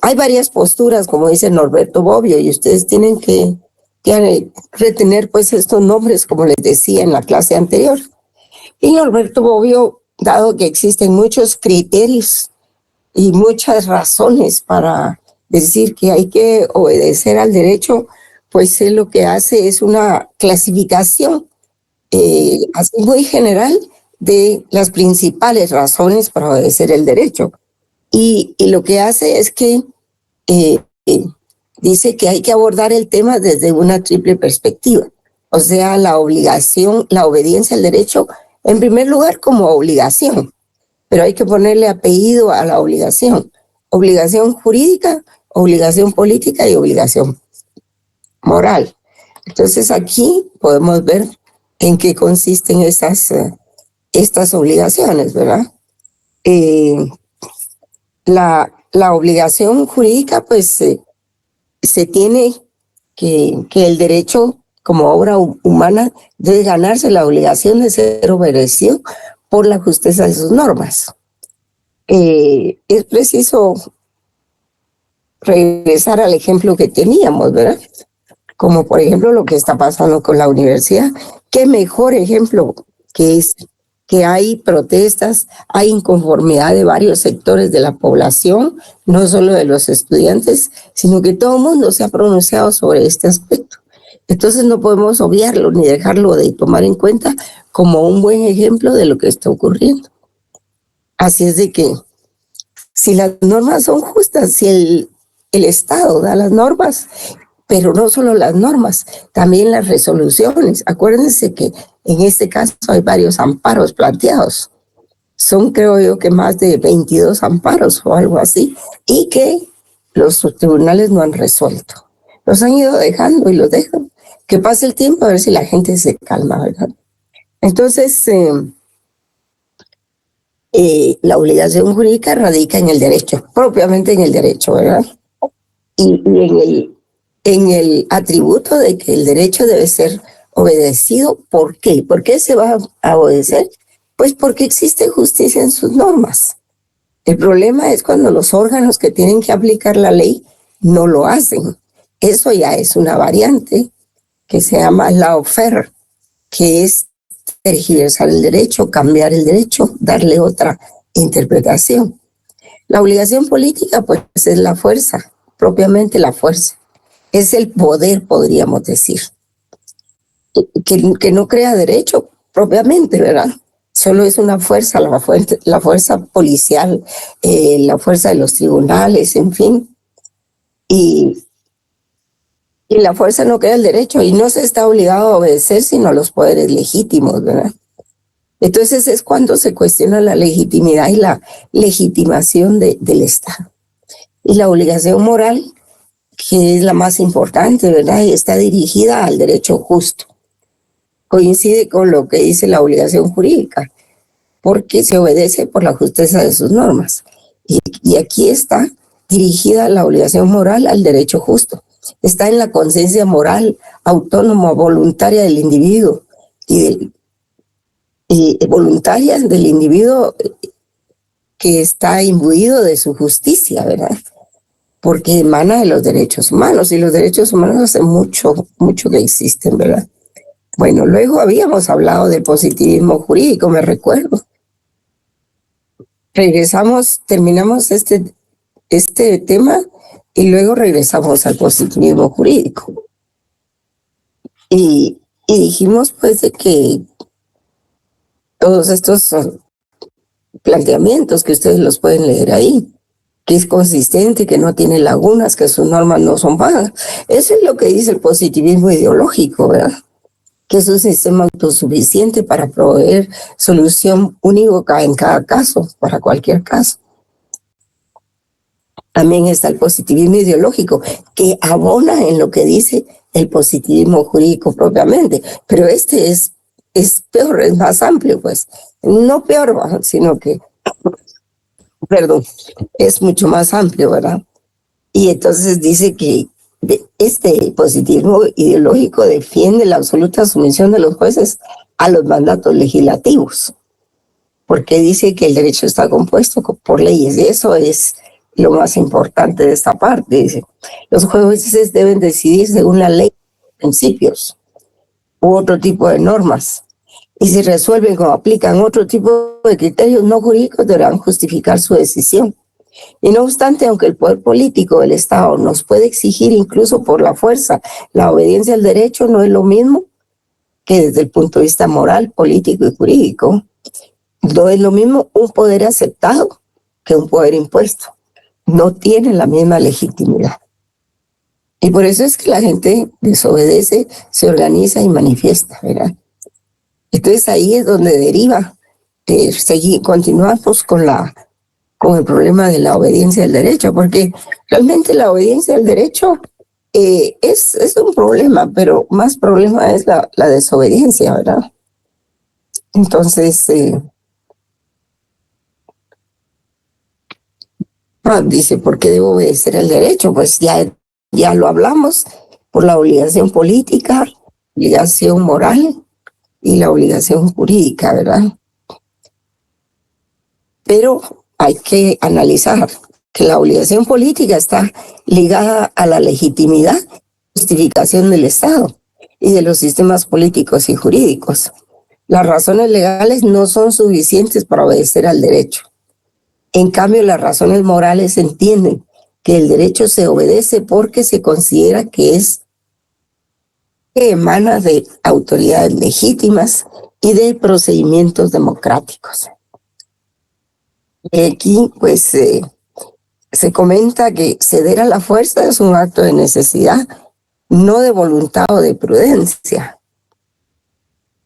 hay varias posturas, como dice Norberto Bobbio, y ustedes tienen que retener pues estos nombres, como les decía en la clase anterior. Y Norberto Bobbio, dado que existen muchos criterios y muchas razones para decir que hay que obedecer al derecho, pues él lo que hace es una clasificación así muy general de las principales razones para obedecer el derecho. Y lo que hace es que eh, dice que hay que abordar el tema desde una triple perspectiva. O sea, la obligación, la obediencia al derecho, en primer lugar como obligación, pero hay que ponerle apellido a la obligación. Obligación jurídica, obligación política y obligación moral. Entonces aquí podemos ver en qué consisten estas obligaciones, ¿verdad? La obligación jurídica, pues se tiene que el derecho como obra humana debe ganarse la obligación de ser obedecido por la justicia de sus normas. Es preciso regresar al ejemplo que teníamos, ¿verdad? Como por ejemplo lo que está pasando con la universidad. Qué mejor ejemplo que es que hay protestas, hay inconformidad de varios sectores de la población, no solo de los estudiantes, sino que todo el mundo se ha pronunciado sobre este aspecto. Entonces no podemos obviarlo ni dejarlo de tomar en cuenta como un buen ejemplo de lo que está ocurriendo. Así es de que si las normas son justas, si el Estado da las normas, pero no solo las normas, también las resoluciones. Acuérdense que en este caso hay varios amparos planteados. Son, creo yo, que más de 22 amparos o algo así, y que los tribunales no han resuelto. Los han ido dejando y los dejan. Que pase el tiempo a ver si la gente se calma, ¿verdad? Entonces, la obligación jurídica radica en el derecho, propiamente en el derecho, ¿verdad? Y en el atributo de que el derecho debe ser obedecido. ¿Por qué? ¿Por qué se va a obedecer? Pues porque existe justicia en sus normas. El problema es cuando los órganos que tienen que aplicar la ley no lo hacen. Eso ya es una variante que se llama lawfare, que es tergiversar el derecho, cambiar el derecho, darle otra interpretación. La obligación política, pues, es la fuerza, propiamente la fuerza. Es el poder, podríamos decir, que no crea derecho propiamente, ¿verdad? Solo es una fuerza, la fuerza policial, la fuerza de los tribunales, en fin. Y la fuerza no crea el derecho y no se está obligado a obedecer sino a los poderes legítimos, ¿verdad? Entonces es cuando se cuestiona la legitimidad y la legitimación del Estado. Y la obligación moral, que es la más importante, ¿verdad? Y está dirigida al derecho justo. Coincide con lo que dice la obligación jurídica, porque se obedece por la justicia de sus normas. Y aquí está dirigida la obligación moral al derecho justo. Está en la conciencia moral, autónoma, voluntaria del individuo, y voluntaria del individuo que está imbuido de su justicia, ¿verdad? Porque emana de los derechos humanos, y los derechos humanos hace mucho que existen, ¿verdad? Bueno, luego habíamos hablado del positivismo jurídico, me recuerdo. Terminamos este tema y luego regresamos al positivismo jurídico. Y dijimos pues de que todos estos planteamientos que ustedes los pueden leer ahí, que es consistente, que no tiene lagunas, que sus normas no son vagas. Eso es lo que dice el positivismo ideológico, ¿verdad? Que es un sistema autosuficiente para proveer solución unívoca en cada caso, para cualquier caso. También está el positivismo ideológico, que abona en lo que dice el positivismo jurídico propiamente, pero este es peor, es más amplio, pues. No peor, sino que, perdón, es mucho más amplio, ¿verdad? Y entonces dice que este positivismo ideológico defiende la absoluta sumisión de los jueces a los mandatos legislativos, porque dice que el derecho está compuesto por leyes, y eso es lo más importante de esta parte. Dice, los jueces deben decidir según la ley, principios u otro tipo de normas. Y si resuelven o aplican otro tipo de criterios no jurídicos, deberán justificar su decisión. Y no obstante, aunque el poder político del Estado nos puede exigir incluso por la fuerza la obediencia al derecho, no es lo mismo que desde el punto de vista moral, político y jurídico. No es lo mismo un poder aceptado que un poder impuesto. No tiene la misma legitimidad. Y por eso es que la gente desobedece, se organiza y manifiesta, ¿verdad? Entonces ahí es donde deriva continuamos con el problema de la obediencia al derecho, porque realmente la obediencia al derecho es un problema, pero más problema es la desobediencia, ¿verdad? Entonces, dice, ¿por qué debo obedecer al derecho? Pues ya lo hablamos, por la obligación política, obligación moral y la obligación jurídica, ¿verdad? Pero hay que analizar que la obligación política está ligada a la legitimidad, justificación del Estado y de los sistemas políticos y jurídicos. Las razones legales no son suficientes para obedecer al derecho. En cambio, las razones morales entienden que el derecho se obedece porque se considera que emana de autoridades legítimas y de procedimientos democráticos. Aquí, pues, se comenta que ceder a la fuerza es un acto de necesidad, no de voluntad o de prudencia,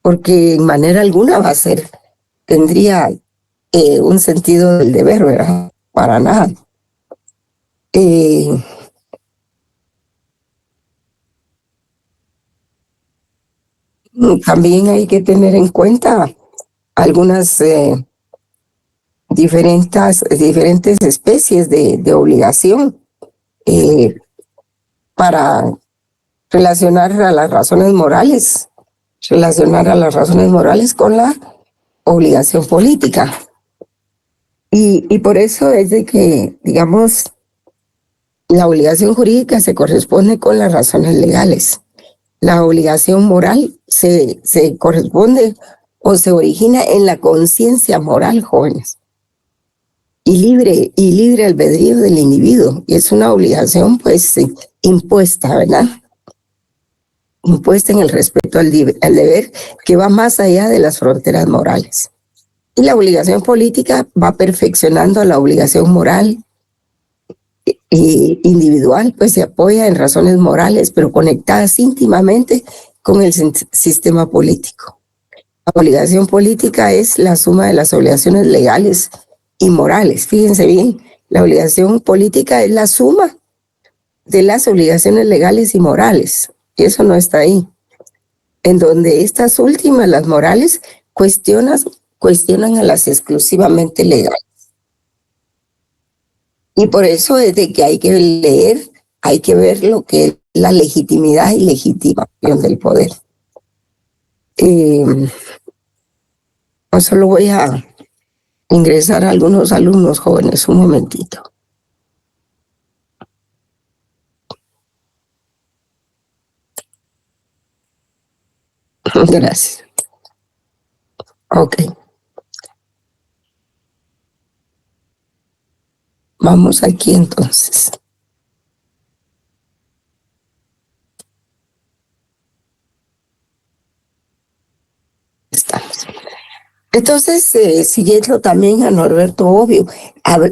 porque en manera alguna tendría un sentido del deber, ¿verdad? Para nada. También hay que tener en cuenta algunas diferentes especies de obligación para relacionar a las razones morales con la obligación política. Y por eso es de que, digamos, la obligación jurídica se corresponde con las razones legales. La obligación moral se corresponde o se origina en la conciencia moral, jóvenes. Y libre albedrío del individuo. Y es una obligación, pues, impuesta, ¿verdad? Impuesta en el respeto al deber, que va más allá de las fronteras morales. Y la obligación política va perfeccionando a la obligación moral individual, pues se apoya en razones morales, pero conectadas íntimamente con el sistema político. La obligación política es la suma de las obligaciones legales y morales. Fíjense bien, la obligación política es la suma de las obligaciones legales y morales. Y eso no está ahí. En donde estas últimas, las morales, cuestionan a las exclusivamente legales. Y por eso es de que hay que leer, hay que ver lo que es la legitimidad y legitimación del poder. Solo voy a ingresar a algunos alumnos jóvenes, un momentito. Gracias. Ok. Vamos aquí entonces. Estamos. Entonces, siguiendo también a Norberto Bobbio,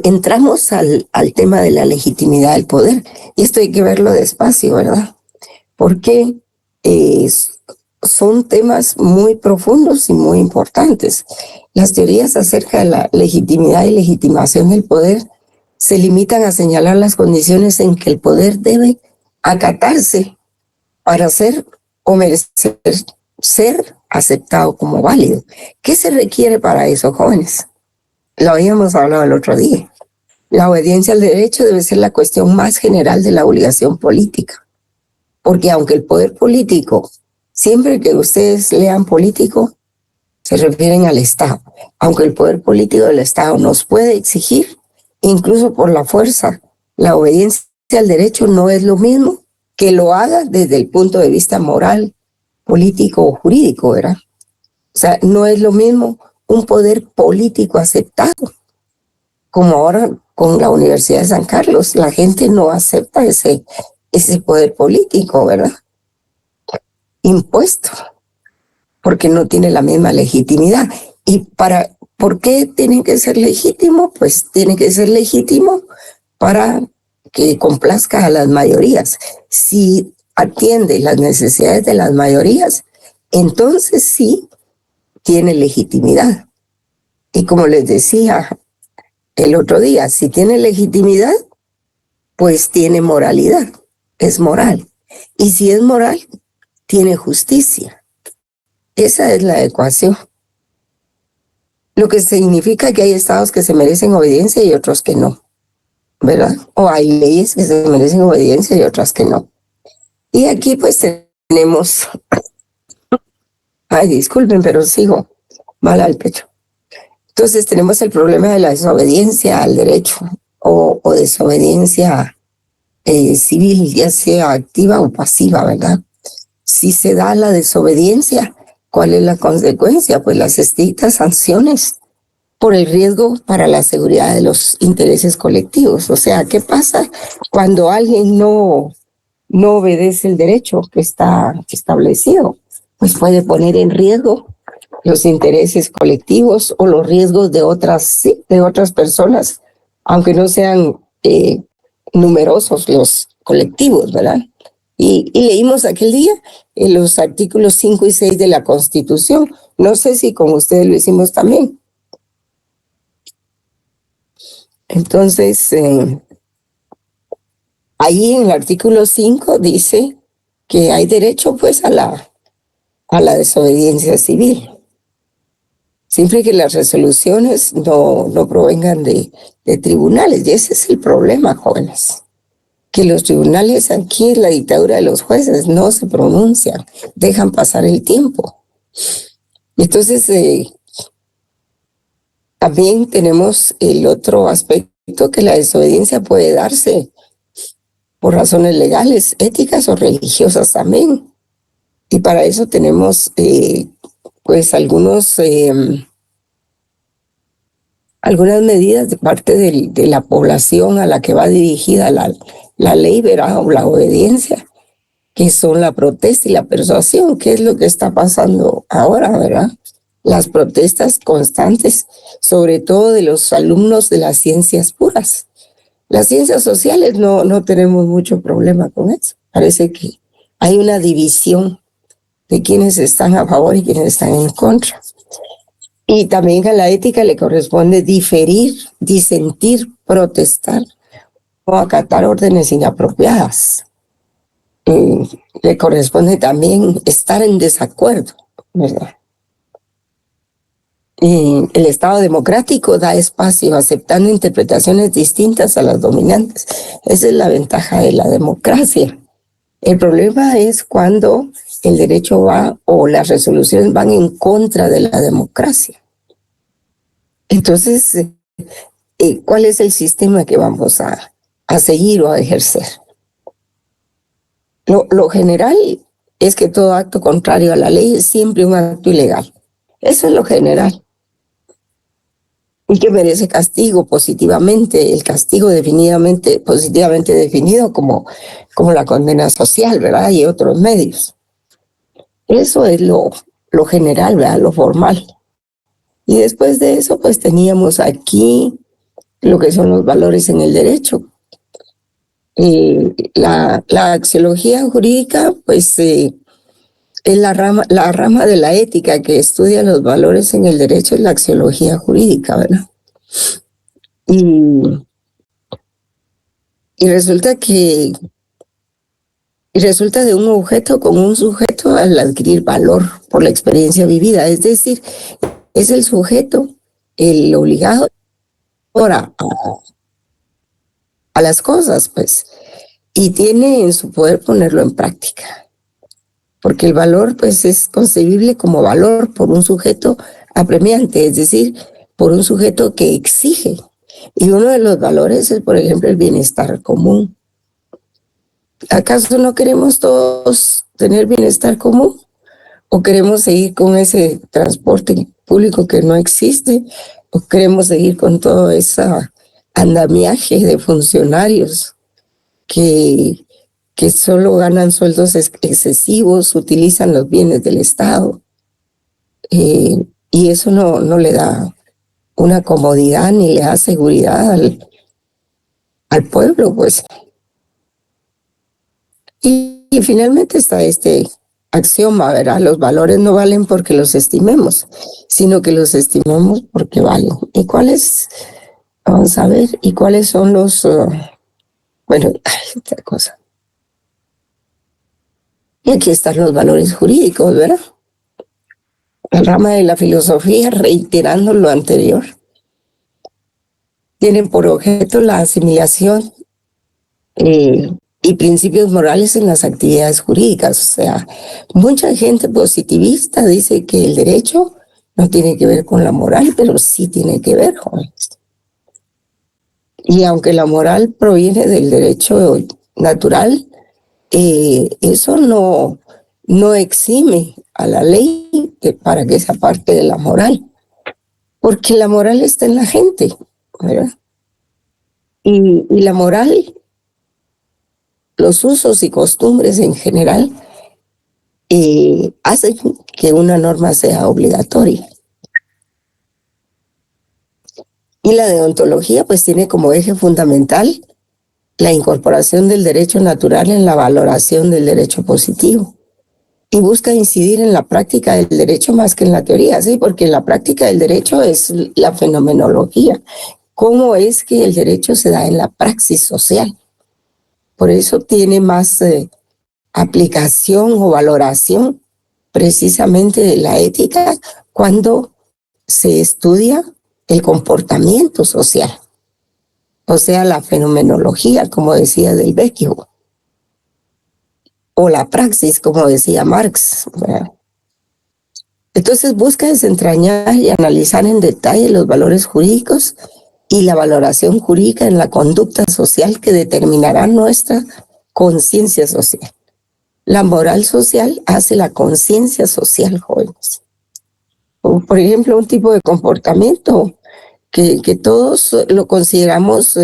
entramos al tema de la legitimidad del poder. Y esto hay que verlo despacio, ¿verdad? Porque son temas muy profundos y muy importantes. Las teorías acerca de la legitimidad y legitimación del poder se limitan a señalar las condiciones en que el poder debe acatarse para ser o merecer ser aceptado como válido. ¿Qué se requiere para eso, jóvenes? Lo habíamos hablado el otro día. La obediencia al derecho debe ser la cuestión más general de la obligación política. Porque aunque el poder político, siempre que ustedes lean político, se refieren al Estado. Aunque el poder político del Estado nos puede exigir incluso por la fuerza. La obediencia al derecho no es lo mismo que lo haga desde el punto de vista moral, político o jurídico, ¿verdad? O sea, no es lo mismo un poder político aceptado, como ahora con la Universidad de San Carlos. La gente no acepta ese poder político, ¿verdad? Impuesto, porque no tiene la misma legitimidad. ¿Por qué tiene que ser legítimo? Pues tiene que ser legítimo para que complazca a las mayorías. Si atiende las necesidades de las mayorías, entonces sí tiene legitimidad. Y como les decía el otro día, si tiene legitimidad, pues tiene moralidad, es moral. Y si es moral, tiene justicia. Esa es la ecuación. Lo que significa que hay estados que se merecen obediencia y otros que no, ¿verdad? O hay leyes que se merecen obediencia y otras que no. Y aquí pues tenemos, ay, disculpen, pero sigo mal al pecho. Entonces tenemos el problema de la desobediencia al derecho o desobediencia civil, ya sea activa o pasiva, ¿verdad? Si se da la desobediencia, ¿cuál es la consecuencia? Pues las estrictas sanciones por el riesgo para la seguridad de los intereses colectivos. O sea, ¿qué pasa cuando alguien no obedece el derecho que está establecido? Pues puede poner en riesgo los intereses colectivos o los riesgos de otras personas, aunque no sean numerosos los colectivos, ¿verdad? Y leímos aquel día en los artículos 5 y 6 de la Constitución. No sé si con ustedes lo hicimos también. Entonces, ahí en el artículo 5 dice que hay derecho pues a la desobediencia civil, siempre que las resoluciones no provengan de tribunales. Y ese es el problema, jóvenes, que los tribunales aquí en la dictadura de los jueces no se pronuncian, dejan pasar el tiempo. Entonces, también tenemos el otro aspecto, que la desobediencia puede darse por razones legales, éticas o religiosas también. Y para eso tenemos pues algunas medidas de parte de la población a la que va dirigida la ley, ¿verdad? O la obediencia, que son la protesta y la persuasión, que es lo que está pasando ahora, ¿verdad? Las protestas constantes, sobre todo de los alumnos de las ciencias puras. Las ciencias sociales no tenemos mucho problema con eso. Parece que hay una división de quienes están a favor y quienes están en contra. Y también a la ética le corresponde diferir, disentir, protestar o acatar órdenes inapropiadas. Le corresponde también estar en desacuerdo, ¿verdad? El Estado democrático da espacio aceptando interpretaciones distintas a las dominantes. Esa es la ventaja de la democracia. El problema es cuando el derecho va o las resoluciones van en contra de la democracia. Entonces, ¿cuál es el sistema que vamos a seguir o a ejercer? Lo general es que todo acto contrario a la ley es siempre un acto ilegal. Eso es lo general. Y que merece castigo positivamente, el castigo positivamente definido como la condena social, ¿verdad? Y otros medios. Eso es lo general, ¿verdad? Lo formal. Y después de eso, pues teníamos aquí lo que son los valores en el derecho. La axiología jurídica, pues es la rama de la ética que estudia los valores en el derecho, es la axiología jurídica, ¿verdad? Y resulta de un objeto con un sujeto al adquirir valor por la experiencia vivida. Es decir, es el sujeto el obligado ahora a las cosas, pues, y tiene en su poder ponerlo en práctica. Porque el valor, pues, es concebible como valor por un sujeto apremiante, es decir, por un sujeto que exige. Y uno de los valores es, por ejemplo, el bienestar común. ¿Acaso no queremos todos tener bienestar común? ¿O queremos seguir con ese transporte público que no existe? ¿O queremos seguir con todo ese andamiaje de funcionarios que, que solo ganan sueldos excesivos, utilizan los bienes del Estado? Y eso no le da una comodidad ni le da seguridad al pueblo, pues. Y finalmente está este axioma, ¿verdad? Los valores no valen porque los estimemos, sino que los estimemos porque valen. ¿Y cuáles? Vamos a ver, ¿y cuáles son los, bueno, otra cosa? Y aquí están los valores jurídicos, ¿verdad? La rama de la filosofía, reiterando lo anterior, tienen por objeto la asimilación y principios morales en las actividades jurídicas. O sea, mucha gente positivista dice que el derecho no tiene que ver con la moral, pero sí tiene que ver, jóvenes. Y aunque la moral proviene del derecho natural, eso no exime a la ley para que sea parte de la moral, porque la moral está en la gente, ¿verdad? Y la moral, los usos y costumbres en general, hacen que una norma sea obligatoria. Y la deontología pues tiene como eje fundamental la incorporación del derecho natural en la valoración del derecho positivo. Y busca incidir en la práctica del derecho más que en la teoría, ¿sí? Porque la práctica del derecho es la fenomenología. ¿Cómo es que el derecho se da en la praxis social? Por eso tiene más aplicación o valoración precisamente de la ética cuando se estudia el comportamiento social, o sea, la fenomenología, como decía Del Vecchio, o la praxis, como decía Marx, ¿verdad? Entonces busca desentrañar y analizar en detalle los valores jurídicos y la valoración jurídica en la conducta social que determinará nuestra conciencia social. La moral social hace la conciencia social, jóvenes. O, por ejemplo, un tipo de comportamiento que todos lo consideramos,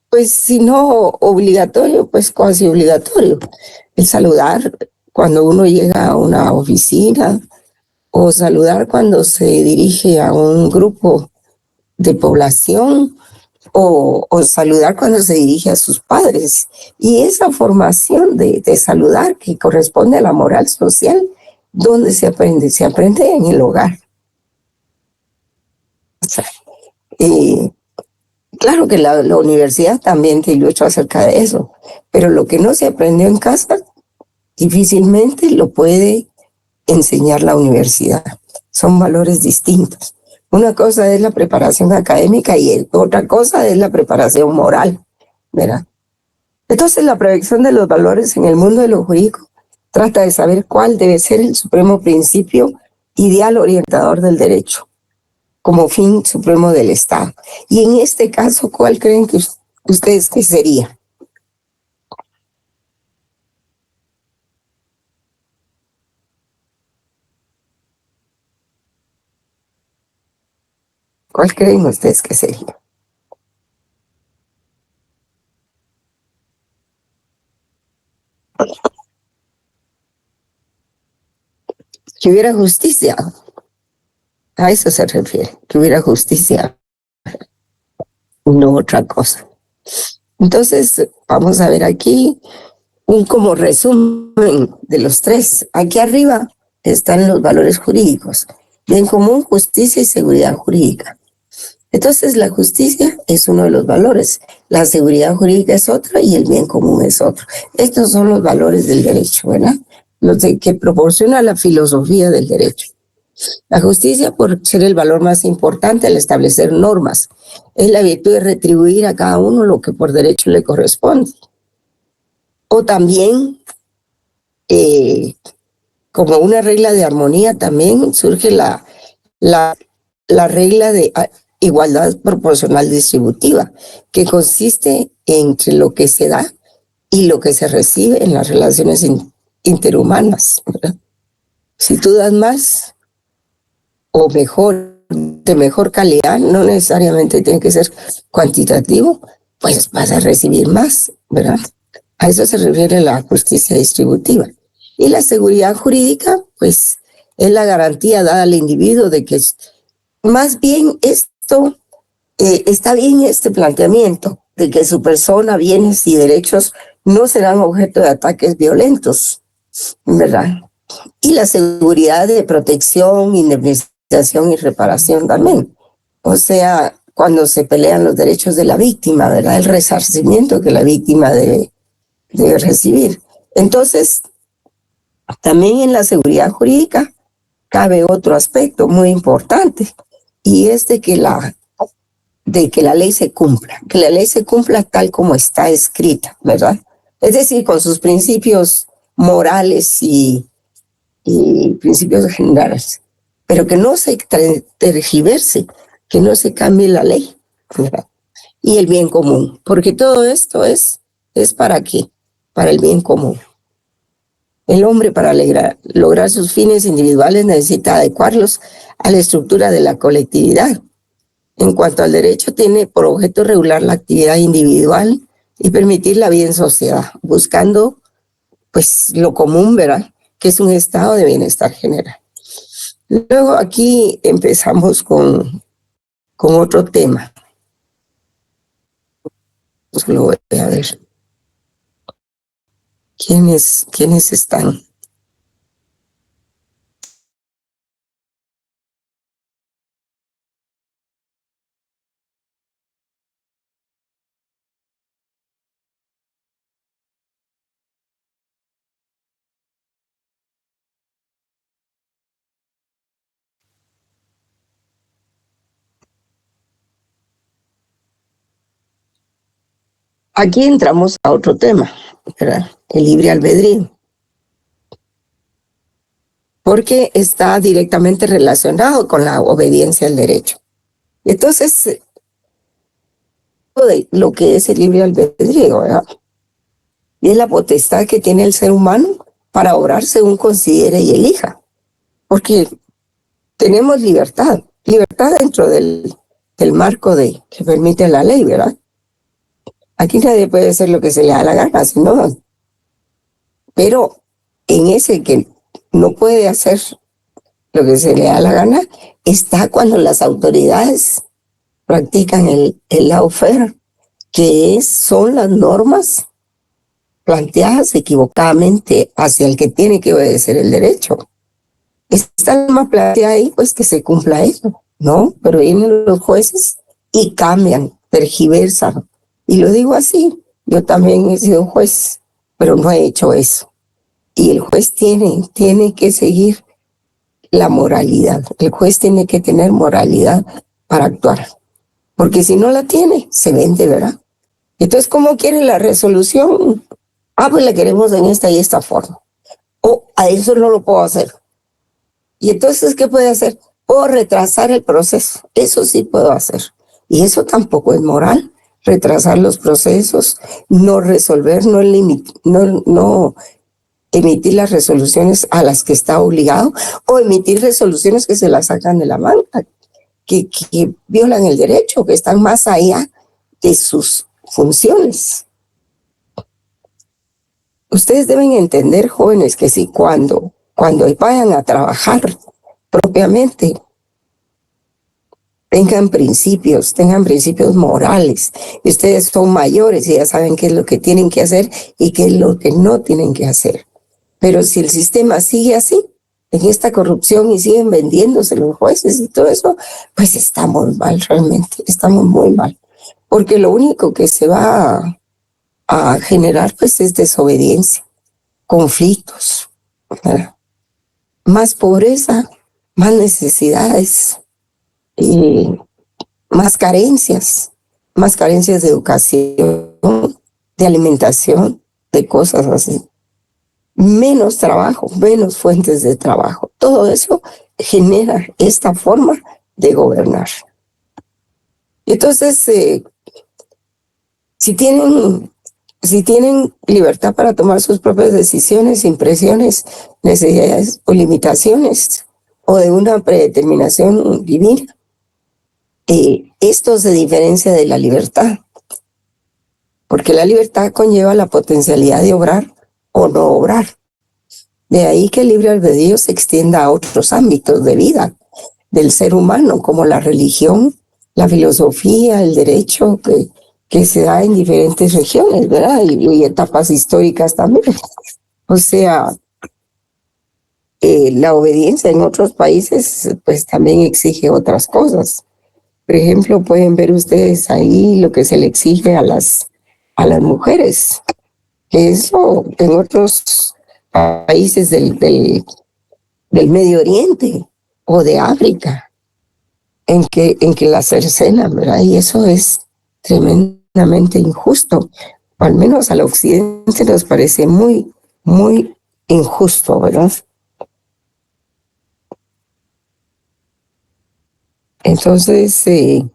pues si no obligatorio, pues casi obligatorio. El saludar cuando uno llega a una oficina o saludar cuando se dirige a un grupo de población o saludar cuando se dirige a sus padres. Y esa formación de saludar que corresponde a la moral social, ¿dónde se aprende? Se aprende en el hogar. O sea, claro que la universidad también te ilustra acerca de eso, pero lo que no se aprendió en casa difícilmente lo puede enseñar la universidad. Son valores distintos. Una cosa es la preparación académica y otra cosa es la preparación moral, ¿verdad? Entonces, la proyección de los valores en el mundo de lo jurídico trata de saber cuál debe ser el supremo principio ideal orientador del derecho como fin supremo del Estado. Y en este caso, ¿cuál creen que ustedes que sería? ¿Cuál creen ustedes que sería? Que hubiera justicia. A eso se refiere, que hubiera justicia, no otra cosa. Entonces, vamos a ver aquí un como resumen de los tres. Aquí arriba están los valores jurídicos. Bien común, justicia y seguridad jurídica. Entonces, la justicia es uno de los valores, la seguridad jurídica es otro y el bien común es otro. Estos son los valores del derecho, ¿verdad? Los que proporciona la filosofía del derecho. La justicia, por ser el valor más importante al establecer normas, es la virtud de retribuir a cada uno lo que por derecho le corresponde. O también, como una regla de armonía, también surge la regla de igualdad proporcional distributiva, que consiste entre lo que se da y lo que se recibe en las relaciones interhumanas, ¿verdad? Si tú das más o mejor, de mejor calidad, no necesariamente tiene que ser cuantitativo, pues vas a recibir más, ¿verdad? A eso se refiere la justicia distributiva. Y la seguridad jurídica, pues, es la garantía dada al individuo de que más bien esto, está bien este planteamiento de que su persona, bienes y derechos no serán objeto de ataques violentos, ¿verdad? Y la seguridad de protección, indemnización y reparación también. O sea, cuando se pelean los derechos de la víctima, ¿verdad? El resarcimiento que la víctima debe recibir. Entonces, también en la seguridad jurídica cabe otro aspecto muy importante, y es de que la ley se cumpla tal como está escrita, ¿verdad? Es decir, con sus principios morales y principios generales, pero que no se tergiverse, que no se cambie la ley, ¿verdad? Y el bien común, porque todo esto es ¿para qué? Para el bien común. El hombre, para lograr sus fines individuales, necesita adecuarlos a la estructura de la colectividad. En cuanto al derecho, tiene por objeto regular la actividad individual y permitir la vida en sociedad, buscando pues lo común, ¿verdad? Que es un estado de bienestar general. Luego aquí empezamos con otro tema. Pues lo voy a ver. ¿Quiénes están? Aquí entramos a otro tema, ¿verdad? El libre albedrío, porque está directamente relacionado con la obediencia al derecho. Entonces, lo que es el libre albedrío, ¿verdad? Y es la potestad que tiene el ser humano para obrar según considere y elija, porque tenemos libertad dentro del marco que permite la ley, ¿verdad? Aquí nadie puede hacer lo que se le da la gana, sino, pero en ese que no puede hacer lo que se le da la gana está cuando las autoridades practican el lawfare, que son las normas planteadas equivocadamente hacia el que tiene que obedecer el derecho. Está la norma planteada ahí, pues que se cumpla eso, ¿no? Pero vienen los jueces y cambian, tergiversan. Y lo digo así, yo también he sido juez, pero no he hecho eso. Y el juez tiene que seguir la moralidad. El juez tiene que tener moralidad para actuar, porque si no la tiene, se vende, ¿verdad? Entonces, ¿cómo quiere la resolución? Pues la queremos en esta y esta forma. O a eso no lo puedo hacer. Y entonces, ¿qué puede hacer? Puedo retrasar el proceso. Eso sí puedo hacer. Y eso tampoco es moral. Retrasar los procesos, no resolver, no emitir las resoluciones a las que está obligado, o emitir resoluciones que se las sacan de la manga, que violan el derecho, que están más allá de sus funciones. Ustedes deben entender, jóvenes, que si cuando vayan a trabajar propiamente, tengan principios morales. Y ustedes son mayores y ya saben qué es lo que tienen que hacer y qué es lo que no tienen que hacer. Pero si el sistema sigue así, en esta corrupción, y siguen vendiéndose los jueces y todo eso, pues estamos mal realmente, estamos muy mal. Porque lo único que se va a generar pues es desobediencia, conflictos, ¿verdad? Más pobreza, más necesidades, más carencias de educación, de alimentación, de cosas así. Menos trabajo, menos fuentes de trabajo. Todo eso genera esta forma de gobernar. Entonces, si tienen libertad para tomar sus propias decisiones, impresiones, necesidades o limitaciones, o de una predeterminación divina, esto se diferencia de la libertad, porque la libertad conlleva la potencialidad de obrar o no obrar. De ahí que el libre albedrío se extienda a otros ámbitos de vida del ser humano, como la religión, la filosofía, el derecho, que se da en diferentes regiones, ¿verdad? Y etapas históricas también. O sea, la obediencia en otros países, pues también exige otras cosas. Por ejemplo, pueden ver ustedes ahí lo que se le exige a las mujeres. Eso en otros países del Medio Oriente o de África, en que la cercenan, ¿verdad? Y eso es tremendamente injusto. O al menos al occidente nos parece muy, muy injusto, ¿verdad? Entonces, en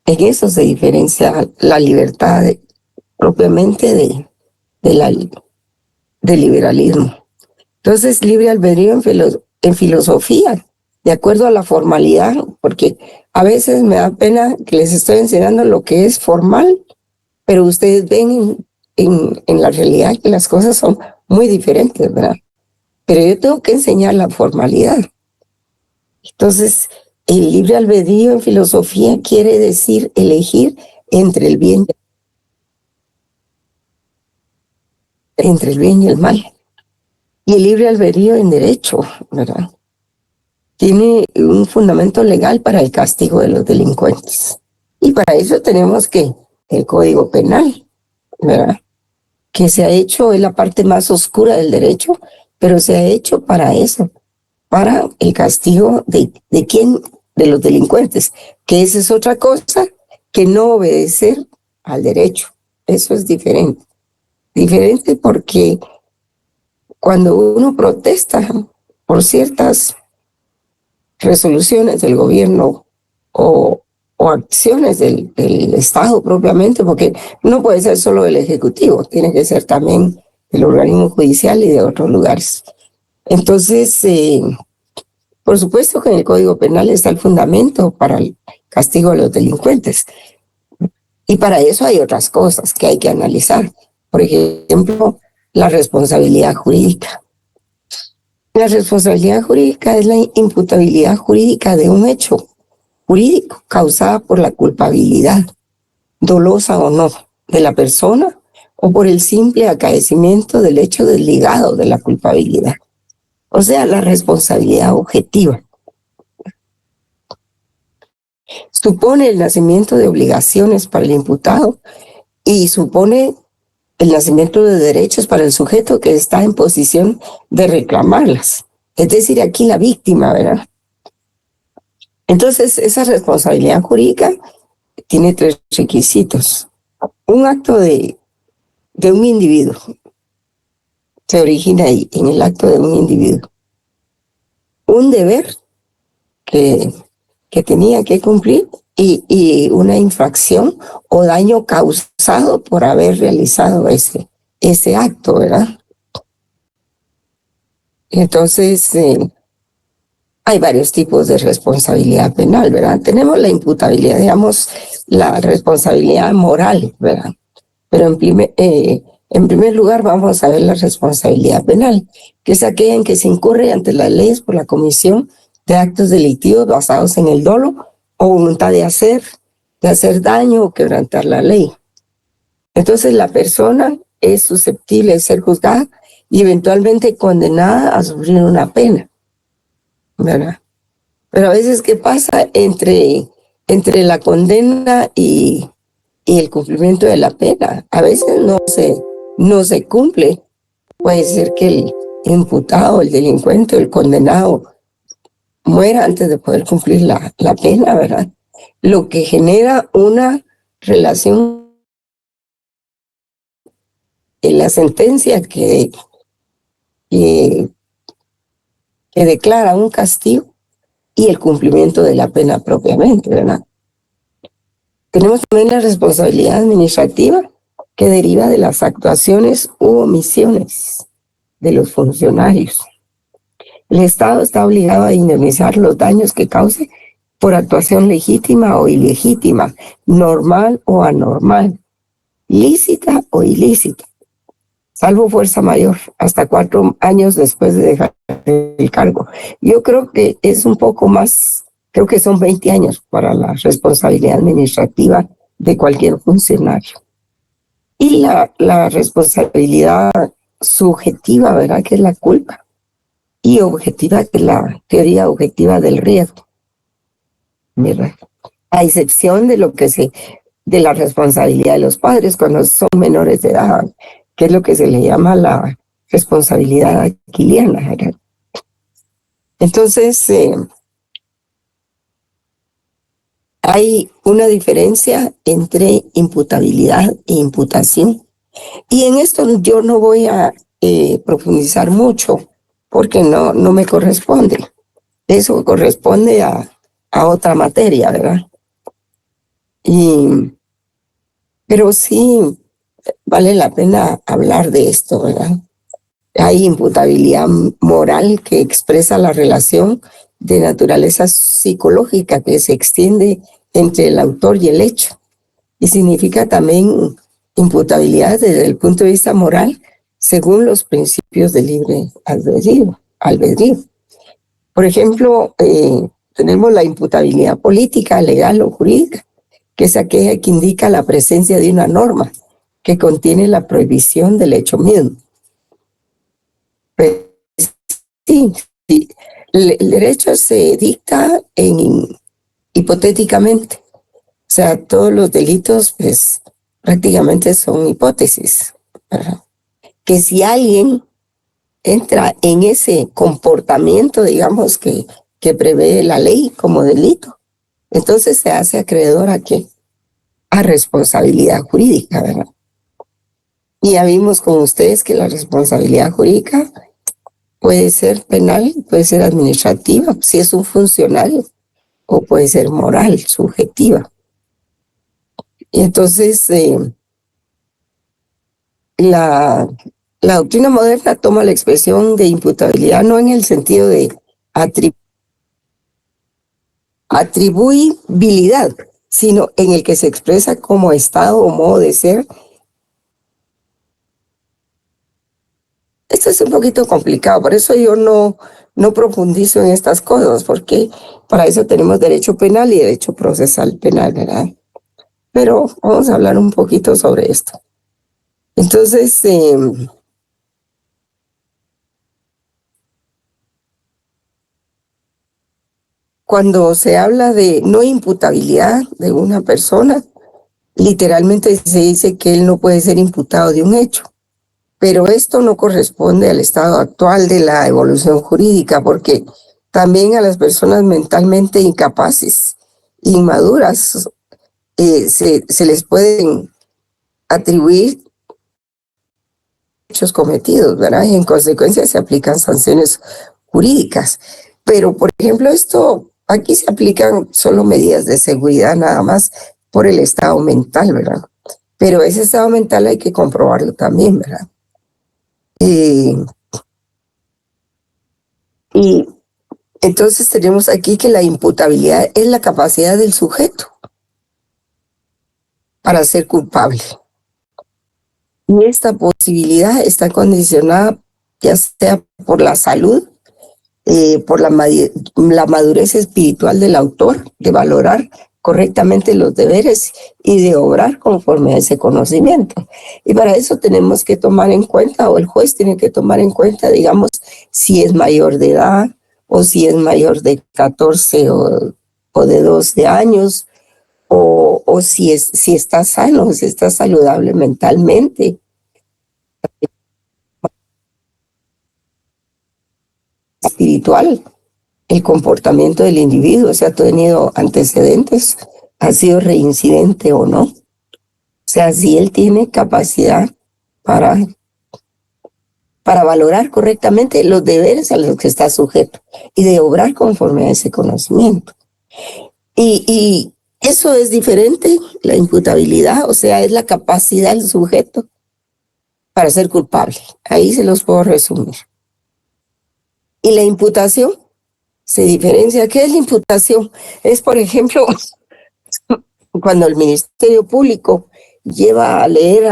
eso se diferencia la libertad propiamente del liberalismo. Entonces, libre albedrío en filosofía, de acuerdo a la formalidad, porque a veces me da pena que les estoy enseñando lo que es formal, pero ustedes ven en la realidad que las cosas son muy diferentes, ¿verdad? Pero yo tengo que enseñar la formalidad. Entonces, el libre albedrío en filosofía quiere decir elegir entre el bien, entre el bien y el mal. Y el libre albedrío en derecho, ¿verdad? Tiene un fundamento legal para el castigo de los delincuentes. Y para eso tenemos que el Código Penal, ¿verdad? Que se ha hecho, es la parte más oscura del derecho, pero se ha hecho para eso, para el castigo de quién, de los delincuentes, que esa es otra cosa que no obedecer al derecho. Eso es diferente. Diferente porque cuando uno protesta por ciertas resoluciones del gobierno o, o acciones del Estado propiamente, porque no puede ser solo el Ejecutivo, tiene que ser también el organismo judicial y de otros lugares. Entonces, por supuesto que en el Código Penal está el fundamento para el castigo de los delincuentes. Y para eso hay otras cosas que hay que analizar. Por ejemplo, la responsabilidad jurídica. La responsabilidad jurídica es la imputabilidad jurídica de un hecho jurídico causada por la culpabilidad, dolosa o no, de la persona o por el simple acaecimiento del hecho desligado de la culpabilidad. O sea, la responsabilidad objetiva. Supone el nacimiento de obligaciones para el imputado y supone el nacimiento de derechos para el sujeto que está en posición de reclamarlas. Es decir, aquí la víctima, ¿verdad? Entonces, esa responsabilidad jurídica tiene tres requisitos. Un acto de un individuo se origina ahí, en el acto de un individuo. Un deber que, que tenía que cumplir y una infracción o daño causado por haber realizado ese acto, ¿verdad? Entonces, hay varios tipos de responsabilidad penal, ¿verdad? Tenemos la imputabilidad, digamos, la responsabilidad moral, ¿verdad? Pero en primer lugar vamos a ver la responsabilidad penal, que es aquella en que se incurre ante las leyes por la comisión de actos delictivos basados en el dolo o voluntad de hacer daño o quebrantar la ley. Entonces la persona es susceptible de ser juzgada y eventualmente condenada a sufrir una pena, ¿verdad? Pero a veces, ¿qué pasa entre la condena y el cumplimiento de la pena? A veces no se cumple. Puede ser que el imputado, el delincuente, el condenado muera antes de poder cumplir la pena, ¿verdad? Lo que genera una relación en la sentencia que declara un castigo y el cumplimiento de la pena propiamente, ¿verdad? Tenemos también la responsabilidad administrativa que deriva de las actuaciones u omisiones de los funcionarios. El Estado está obligado a indemnizar los daños que cause por actuación legítima o ilegítima, normal o anormal, lícita o ilícita, salvo fuerza mayor, hasta 4 años después de dejar el cargo. Yo creo que es un poco más, creo que son 20 años para la responsabilidad administrativa de cualquier funcionario. Y la responsabilidad subjetiva, ¿verdad? Que es la culpa. Y objetiva, que es la teoría objetiva del riesgo, ¿verdad? A excepción de de la responsabilidad de los padres cuando son menores de edad, que es lo que se le llama la responsabilidad aquiliana, ¿verdad? Entonces, hay una diferencia entre imputabilidad e imputación. Y en esto yo no voy a profundizar mucho porque no me corresponde. Eso corresponde a otra materia, ¿verdad? Pero sí vale la pena hablar de esto, ¿verdad? Hay imputabilidad moral que expresa la relación de naturaleza psicológica que se extiende entre el autor y el hecho. Y significa también imputabilidad desde el punto de vista moral según los principios del libre albedrío. Por ejemplo, tenemos la imputabilidad política, legal o jurídica, que es aquella que indica la presencia de una norma que contiene la prohibición del hecho mismo. Pues, sí, el derecho se dicta hipotéticamente. O sea, todos los delitos, pues, prácticamente son hipótesis, ¿verdad? Que si alguien entra en ese comportamiento, digamos, que prevé la ley como delito, entonces se hace acreedor a ¿qué? A responsabilidad jurídica, ¿verdad? Y ya vimos con ustedes que la responsabilidad jurídica puede ser penal, puede ser administrativa, si es un funcionario, o puede ser moral, subjetiva. Y entonces, la doctrina moderna toma la expresión de imputabilidad no en el sentido de atribuibilidad, sino en el que se expresa como estado o modo de ser. Esto es un poquito complicado, por eso yo no profundizo en estas cosas, porque para eso tenemos derecho penal y derecho procesal penal, ¿verdad? Pero vamos a hablar un poquito sobre esto. Entonces, cuando se habla de no imputabilidad de una persona, literalmente se dice que él no puede ser imputado de un hecho. Pero esto no corresponde al estado actual de la evolución jurídica, porque también a las personas mentalmente incapaces, inmaduras, se les pueden atribuir hechos cometidos, ¿verdad? Y en consecuencia se aplican sanciones jurídicas. Pero, por ejemplo, aquí se aplican solo medidas de seguridad nada más por el estado mental, ¿verdad? Pero ese estado mental hay que comprobarlo también, ¿verdad? Y entonces tenemos aquí que la imputabilidad es la capacidad del sujeto para ser culpable. Y esta posibilidad está condicionada ya sea por la salud, por la madurez espiritual del autor, de valorar correctamente los deberes y de obrar conforme a ese conocimiento. Y para eso tenemos que tomar en cuenta, o el juez tiene que tomar en cuenta, digamos, si es mayor de edad, o si es mayor de 14 o de 12 años, o si está sano, si está saludable mentalmente. Espiritual, el comportamiento del individuo, si ha tenido antecedentes, ha sido reincidente o no. O sea, si él tiene capacidad para para valorar correctamente los deberes a los que está sujeto y de obrar conforme a ese conocimiento. Y eso es diferente, la imputabilidad, o sea, es la capacidad del sujeto para ser culpable. Ahí se los puedo resumir. Y la imputación se diferencia. ¿Qué es la imputación? Es, por ejemplo, cuando el Ministerio Público lleva a leer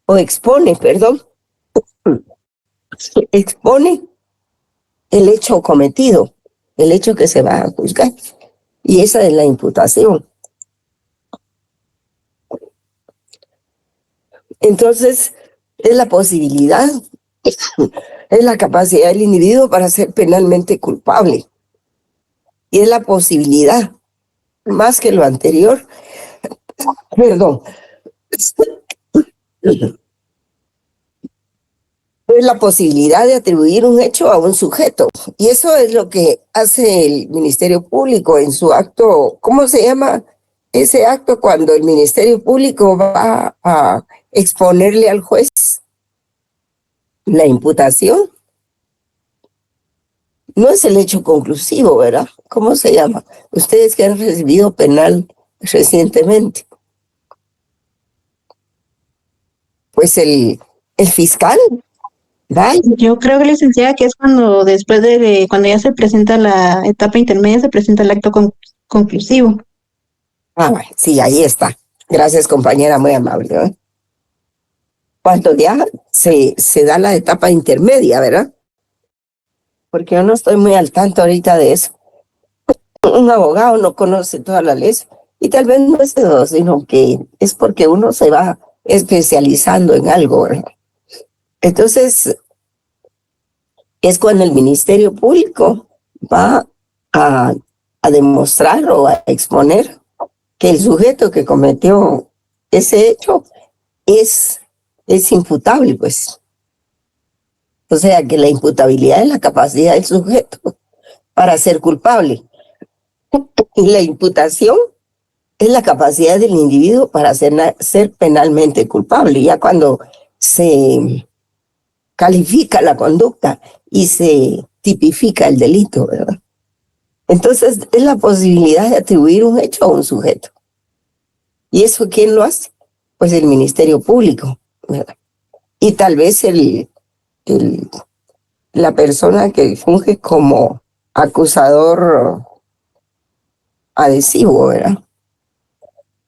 o expone, perdón, expone el hecho cometido, el hecho que se va a juzgar. Y esa es la imputación. Entonces, es la posibilidad, es la capacidad del individuo para ser penalmente culpable. Y es la posibilidad, más que lo anterior, perdón, es la posibilidad de atribuir un hecho a un sujeto. Y eso es lo que hace el Ministerio Público en su acto. ¿Cómo se llama ese acto cuando el Ministerio Público va a exponerle al juez la imputación? No es el hecho conclusivo, ¿verdad? ¿Cómo se llama? Ustedes que han recibido penal recientemente. Pues el fiscal, ¿verdad? Yo creo, licenciada, que es cuando después cuando ya se presenta la etapa intermedia, se presenta el acto conclusivo. Bueno, sí, ahí está. Gracias, compañera, muy amable, ¿eh? Cuando ya se da la etapa intermedia, ¿verdad? Porque yo no estoy muy al tanto ahorita de eso. Un abogado no conoce todas las leyes y tal vez no es eso, sino que es porque uno se va especializando en algo, ¿verdad? Entonces, es cuando el Ministerio Público va a demostrar o a exponer que el sujeto que cometió ese hecho es imputable, pues. O sea, que la imputabilidad es la capacidad del sujeto para ser culpable. Y la imputación es la capacidad del individuo para ser penalmente culpable. Ya cuando se califica la conducta y se tipifica el delito, ¿verdad? Entonces, es la posibilidad de atribuir un hecho a un sujeto. ¿Y eso quién lo hace? Pues el Ministerio Público, ¿verdad? Y tal vez la persona que funge como acusador adhesivo, ¿verdad?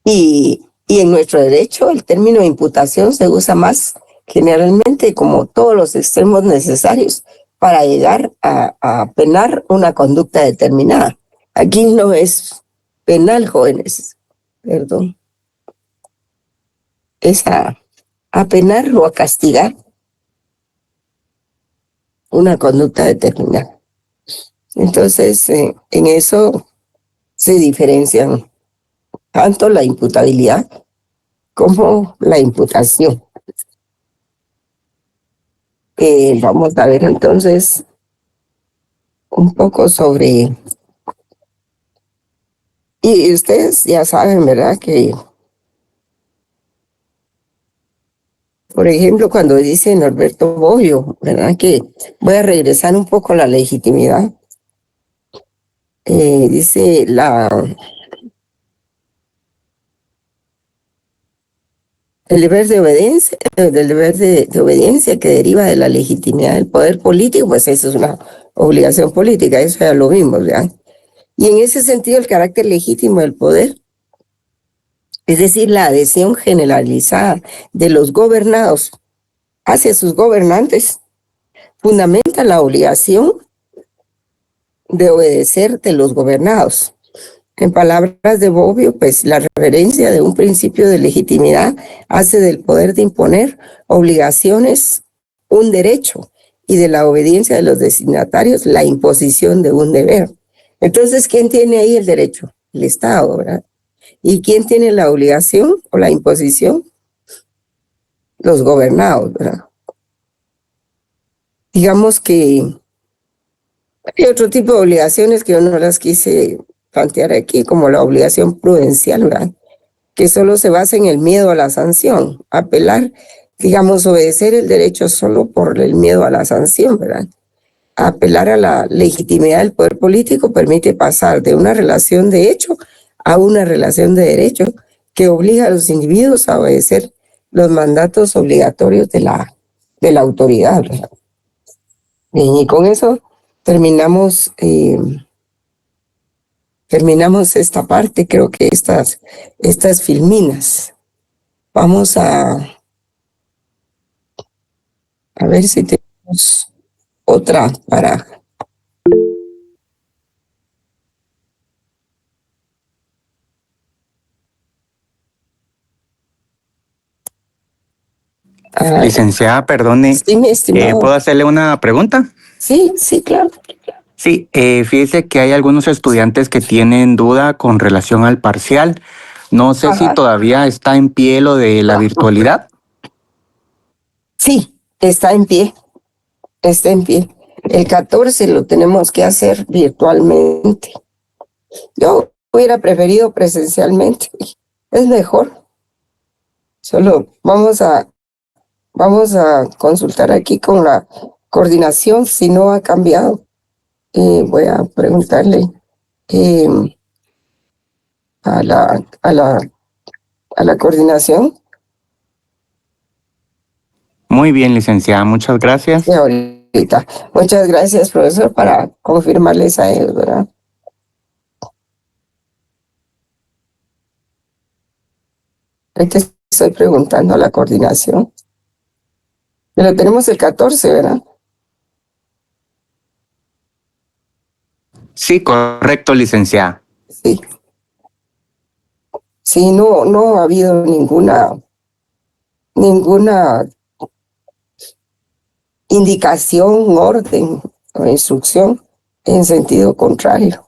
Y en nuestro derecho el término imputación se usa más generalmente como todos los extremos necesarios para llegar a penar una conducta determinada. Aquí no es penal, jóvenes, perdón. Es a penar o a castigar una conducta determinada. Entonces, en eso se diferencian tanto la imputabilidad como la imputación. Vamos a ver entonces un poco sobre... Y ustedes ya saben, ¿verdad? Que, por ejemplo, cuando dice Norberto Bobbio, ¿verdad? Que voy a regresar un poco a la legitimidad. Dice el deber de obediencia, de obediencia que deriva de la legitimidad del poder político, pues eso es una obligación política, eso ya lo vimos, ¿verdad? Y en ese sentido, el carácter legítimo del poder, es decir, la adhesión generalizada de los gobernados hacia sus gobernantes, fundamenta la obligación de obedecer de los gobernados. En palabras de Bobbio, pues la referencia de un principio de legitimidad hace del poder de imponer obligaciones un derecho y de la obediencia de los destinatarios la imposición de un deber. Entonces, ¿quién tiene ahí el derecho? El Estado, ¿verdad? ¿Y quién tiene la obligación o la imposición? Los gobernados, ¿verdad? Digamos que hay otro tipo de obligaciones que yo no las quise plantear aquí, como la obligación prudencial, ¿verdad? Que solo se basa en el miedo a la sanción. Apelar digamos, obedecer el derecho solo por el miedo a la sanción, ¿verdad? Apelar a la legitimidad del poder político permite pasar de una relación de hecho a una relación de derecho que obliga a los individuos a obedecer los mandatos obligatorios de la autoridad, ¿verdad? Y con eso terminamos, terminamos esta parte, creo que estas filminas. Vamos a ver si tenemos otra para... Licenciada, perdone, sí, mi estimado. ¿puedo hacerle una pregunta? Sí, sí, claro. Sí, fíjese que hay algunos estudiantes que tienen duda con relación al parcial. No sé si Ajá. todavía está en pie lo de la virtualidad. Sí, está en pie, está en pie. El 14 lo tenemos que hacer virtualmente. Yo hubiera preferido presencialmente. Es mejor. Solo vamos a consultar aquí con la coordinación si no ha cambiado. Voy a preguntarle eh, a la coordinación Muy bien, licenciada, muchas gracias. de ahorita. Muchas gracias, profesor, para confirmarles a ellos, ¿verdad? Ahorita estoy preguntando a la coordinación. Pero tenemos el 14, ¿verdad? Sí, correcto, licenciada. Sí. Sí, no ha habido ninguna indicación, orden o instrucción en sentido contrario.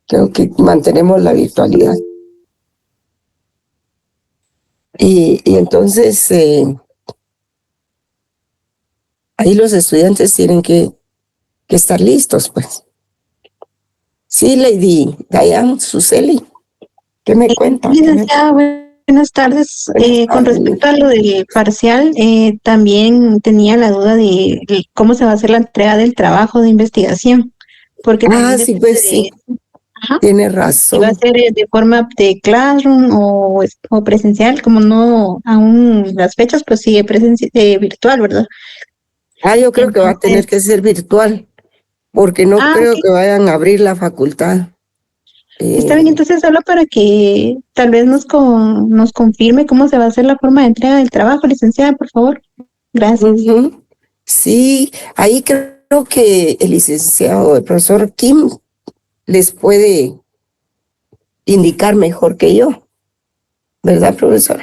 Creo que mantenemos la virtualidad. Y entonces ahí los estudiantes tienen que estar listos, pues. Sí, Lady Diane Suseli, ¿qué me cuenta? Licenciada, buenas tardes. Con respecto a lo del parcial, también tenía la duda de cómo se va a hacer la entrega del trabajo de investigación, porque también Sí, depende pues sí, ajá, tiene si va a razón. ser de forma de Classroom o presencial, como no aún las fechas, pues sigue virtual, ¿verdad? Yo creo que va a tener que ser virtual, porque no creo Ok. que vayan a abrir la facultad. Está bien, entonces solo para que tal vez nos confirme cómo se va a hacer la forma de entrega del trabajo, licenciada, por favor. Gracias. Ujú. Sí, ahí creo que el licenciado, el profesor Kim, les puede indicar mejor que yo, ¿verdad, profesor?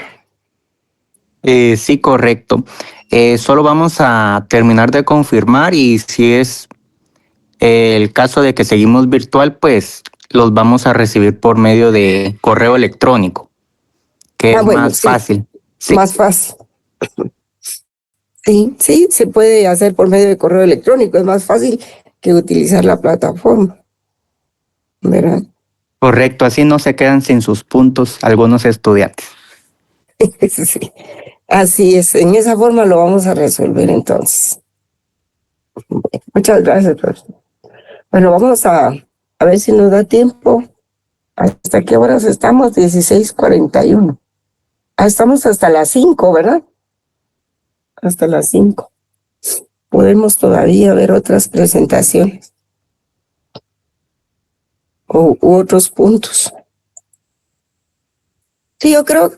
Sí, correcto. Solo vamos a terminar de confirmar y si es el caso de que seguimos virtual, pues los vamos a recibir por medio de correo electrónico, que es Bueno, más sí, fácil. Sí, más fácil. Sí, sí, se puede hacer por medio de correo electrónico, es más fácil que utilizar la plataforma, ¿verdad? correcto. Así no se quedan sin sus puntos algunos estudiantes. Sí, así es, en esa forma lo vamos a resolver entonces. Muchas gracias, profesor. Bueno, vamos a ver si nos da tiempo. ¿Hasta qué horas estamos? 16:41. Estamos hasta las 5, ¿verdad? Hasta las 5. Podemos todavía ver otras presentaciones u otros puntos. Sí, yo creo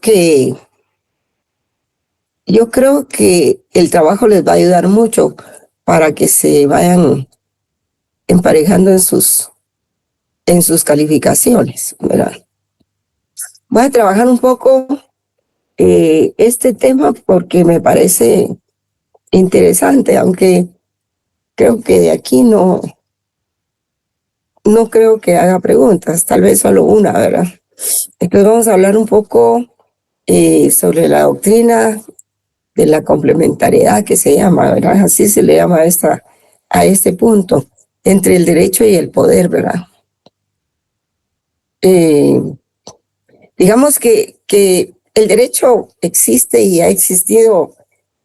que el trabajo les va a ayudar mucho para que se vayan emparejando en sus calificaciones, ¿verdad? Voy a trabajar un poco este tema porque me parece interesante, aunque creo que de aquí no creo que haga preguntas, tal vez solo una, ¿verdad? Entonces vamos a hablar un poco sobre la doctrina de la complementariedad que se llama, ¿verdad? Así se le llama a este punto, entre el derecho y el poder, ¿verdad? Digamos que el derecho existe y ha existido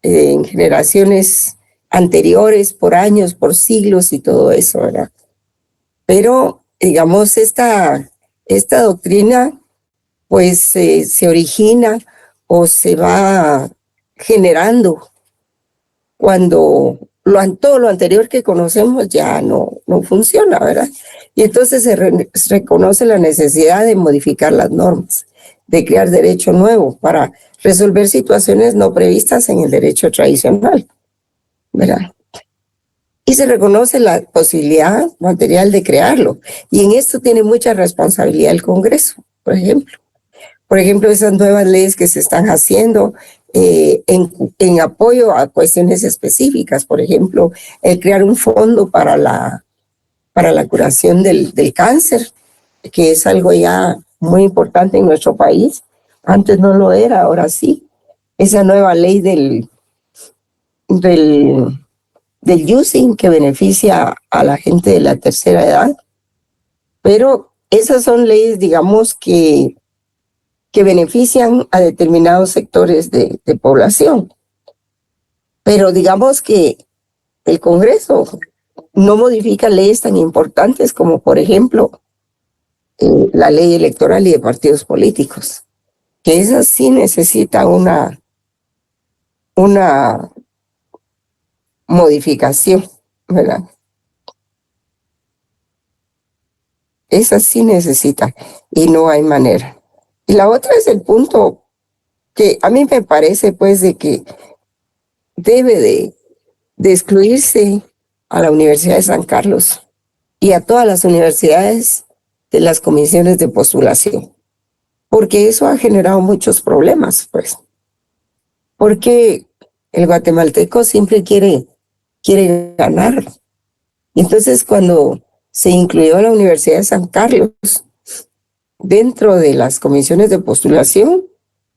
en generaciones anteriores, por años, por siglos y todo eso, ¿verdad? Pero, digamos, esta doctrina, pues, se origina o se va generando cuando todo lo anterior que conocemos ya no funciona, ¿verdad? Y entonces se reconoce la necesidad de modificar las normas, de crear derecho nuevo para resolver situaciones no previstas en el derecho tradicional, ¿verdad? Y se reconoce la posibilidad material de crearlo. Y en esto tiene mucha responsabilidad el Congreso, por ejemplo. Por ejemplo, esas nuevas leyes que se están haciendo en apoyo a cuestiones específicas. Por ejemplo, el crear un fondo para la curación del cáncer, que es algo ya muy importante en nuestro país. Antes no lo era, ahora sí. Esa nueva ley del using que beneficia a la gente de la tercera edad. Pero esas son leyes, digamos, que benefician a determinados sectores de población. Pero digamos que el Congreso no modifica leyes tan importantes como, por ejemplo, la ley electoral y de partidos políticos, que esa sí necesita una modificación, ¿verdad? Esa sí necesita y no hay manera. Y la otra es el punto que a mí me parece, pues, de que debe de excluirse a la Universidad de San Carlos y a todas las universidades de las comisiones de postulación, porque eso ha generado muchos problemas, pues, porque el guatemalteco siempre quiere ganar. Y entonces cuando se incluyó a la Universidad de San Carlos dentro de las comisiones de postulación,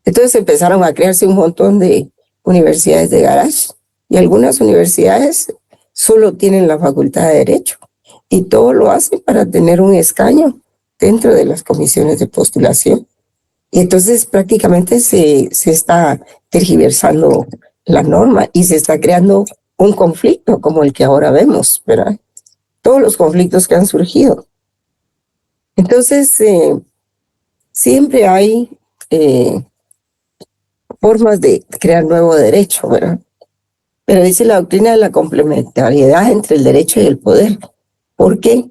entonces empezaron a crearse un montón de universidades de garage y algunas universidades solo tienen la facultad de Derecho y todo lo hacen para tener un escaño dentro de las comisiones de postulación. Y entonces prácticamente se está tergiversando la norma y se está creando un conflicto como el que ahora vemos, ¿verdad? Todos los conflictos que han surgido. Entonces, siempre hay formas de crear nuevo derecho, ¿verdad? Pero dice la doctrina de la complementariedad entre el derecho y el poder. ¿Por qué?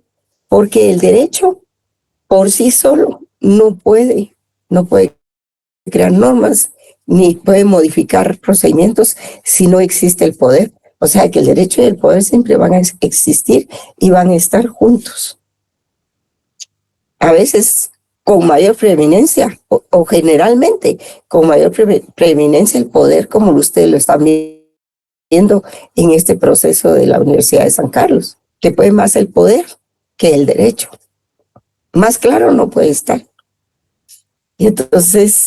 Porque el derecho por sí solo no puede crear normas ni puede modificar procedimientos si no existe el poder. O sea que el derecho y el poder siempre van a existir y van a estar juntos. A veces con mayor preeminencia o generalmente con mayor preeminencia el poder, como ustedes lo están viendo en este proceso de la Universidad de San Carlos, que puede más el poder que el derecho. Más claro no puede estar. Y entonces,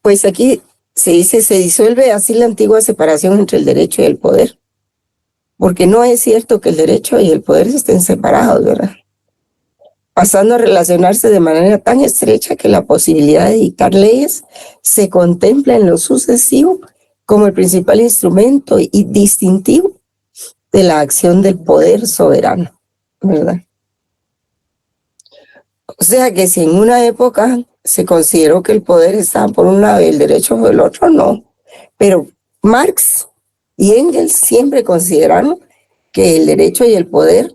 pues aquí se dice, se disuelve así la antigua separación entre el derecho y el poder, porque no es cierto que el derecho y el poder estén separados, ¿verdad? Pasando a relacionarse de manera tan estrecha que la posibilidad de dictar leyes se contempla en lo sucesivo como el principal instrumento y distintivo de la acción del poder soberano, ¿verdad? O sea que si en una época se consideró que el poder estaba por un lado y el derecho por el otro, no. Pero Marx y Engels siempre consideraron que el derecho y el poder,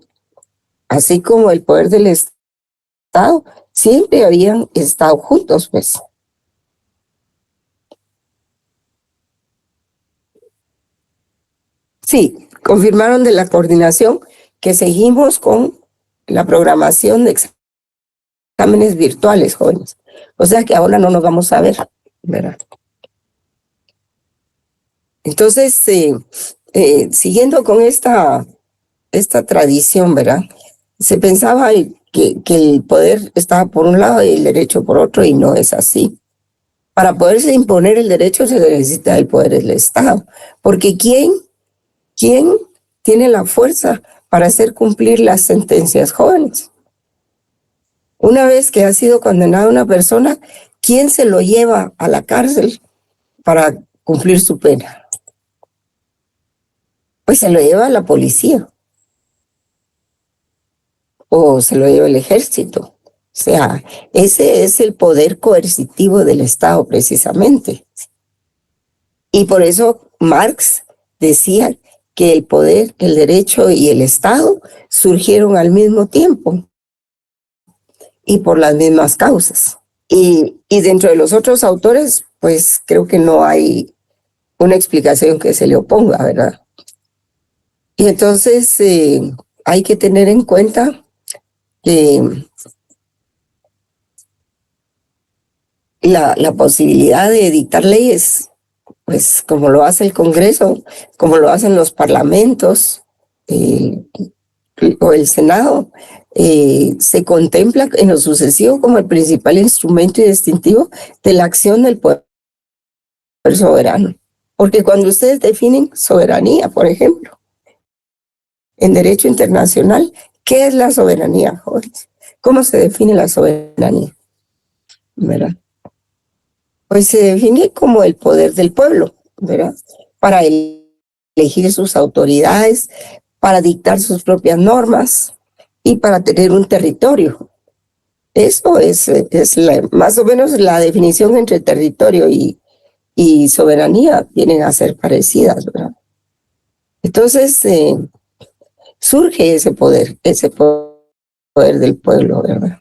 así como el poder del Estado, siempre habían estado juntos, pues. Sí, confirmaron de la coordinación que seguimos con la programación de exámenes virtuales, jóvenes. O sea que ahora no nos vamos a ver, ¿verdad? Entonces, siguiendo con esta tradición, ¿verdad? Se pensaba que el poder estaba por un lado y el derecho por otro, y no es así. Para poderse imponer el derecho se necesita el poder del Estado, porque ¿quién tiene la fuerza para hacer cumplir las sentencias, jóvenes? Una vez que ha sido condenada una persona, ¿quién se lo lleva a la cárcel para cumplir su pena? Pues se lo lleva la policía o se lo lleva el ejército. O sea, ese es el poder coercitivo del Estado precisamente. Y por eso Marx decía que el poder, el derecho y el Estado surgieron al mismo tiempo y por las mismas causas. Y dentro de los otros autores, pues creo que no hay una explicación que se le oponga, ¿verdad? Y entonces hay que tener en cuenta que la posibilidad de dictar leyes, pues como lo hace el Congreso, como lo hacen los parlamentos o el Senado, se contempla en lo sucesivo como el principal instrumento y distintivo de la acción del poder soberano. Porque cuando ustedes definen soberanía, por ejemplo, en derecho internacional, ¿qué es la soberanía, jóvenes? ¿Cómo se define la soberanía? ¿Verdad? Pues se define como el poder del pueblo, ¿verdad? Para elegir sus autoridades, para dictar sus propias normas y para tener un territorio. Eso es más o menos la definición entre territorio y soberanía, vienen a ser parecidas, ¿verdad? Entonces surge ese poder del pueblo, ¿verdad?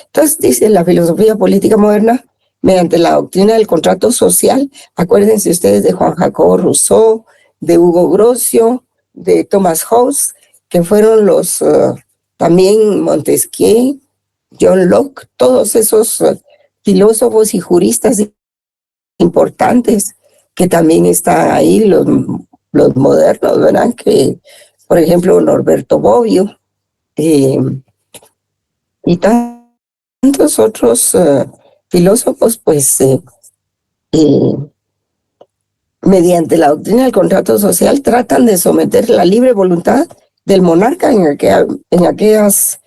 Entonces dice la filosofía política moderna, mediante la doctrina del contrato social, acuérdense ustedes de Juan Jacobo Rousseau, de Hugo Grocio, de Thomas Hobbes, que fueron los también Montesquieu, John Locke, todos esos filósofos y juristas importantes que también están ahí, los modernos, ¿verdad? Que, por ejemplo, Norberto Bobbio y tantos otros filósofos, pues, mediante la doctrina del contrato social, tratan de someter la libre voluntad del monarca en aquellas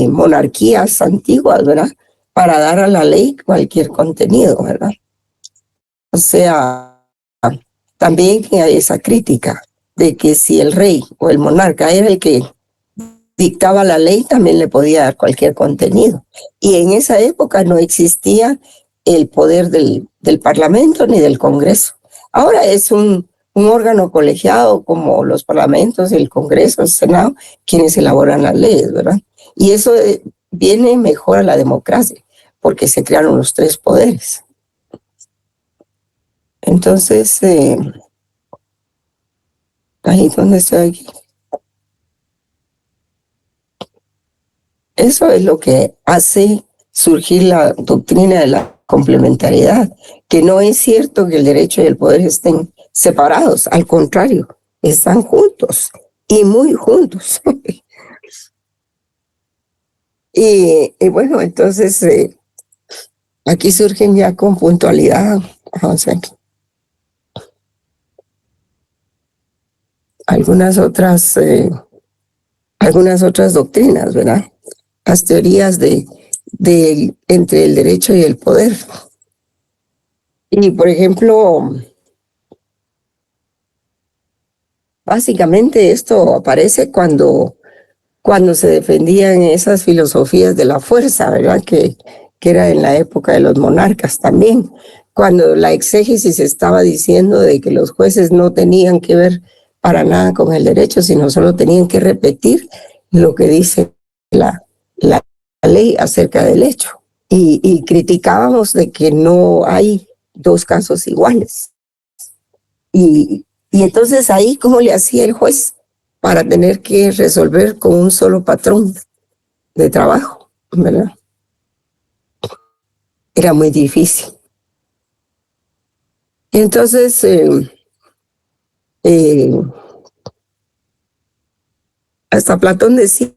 monarquías antiguas, ¿verdad? Para dar a la ley cualquier contenido, ¿verdad? O sea, también hay esa crítica de que si el rey o el monarca era el que dictaba la ley, también le podía dar cualquier contenido. Y en esa época no existía el poder del Parlamento ni del Congreso. Ahora es un órgano colegiado como los parlamentos, el Congreso, el Senado, quienes elaboran las leyes, ¿verdad? Y eso viene mejor a la democracia, porque se crearon los tres poderes. Entonces, ahí donde estoy aquí. Eso es lo que hace surgir la doctrina de la complementariedad, que no es cierto que el derecho y el poder estén separados, al contrario, están juntos y muy juntos. y bueno, entonces aquí surgen ya con puntualidad, vamos a ver, algunas otras doctrinas, ¿verdad? Las teorías entre el derecho y el poder. Y, por ejemplo, básicamente esto aparece cuando se defendían esas filosofías de la fuerza, ¿verdad? Que era en la época de los monarcas también, cuando la exégesis estaba diciendo de que los jueces no tenían que ver para nada con el derecho, sino solo tenían que repetir lo que dice la ley acerca del hecho. Y criticábamos de que no hay dos casos iguales. Y entonces ahí, ¿cómo le hacía el juez para tener que resolver con un solo patrón de trabajo, ¿verdad? Era muy difícil. Y entonces, hasta Platón decía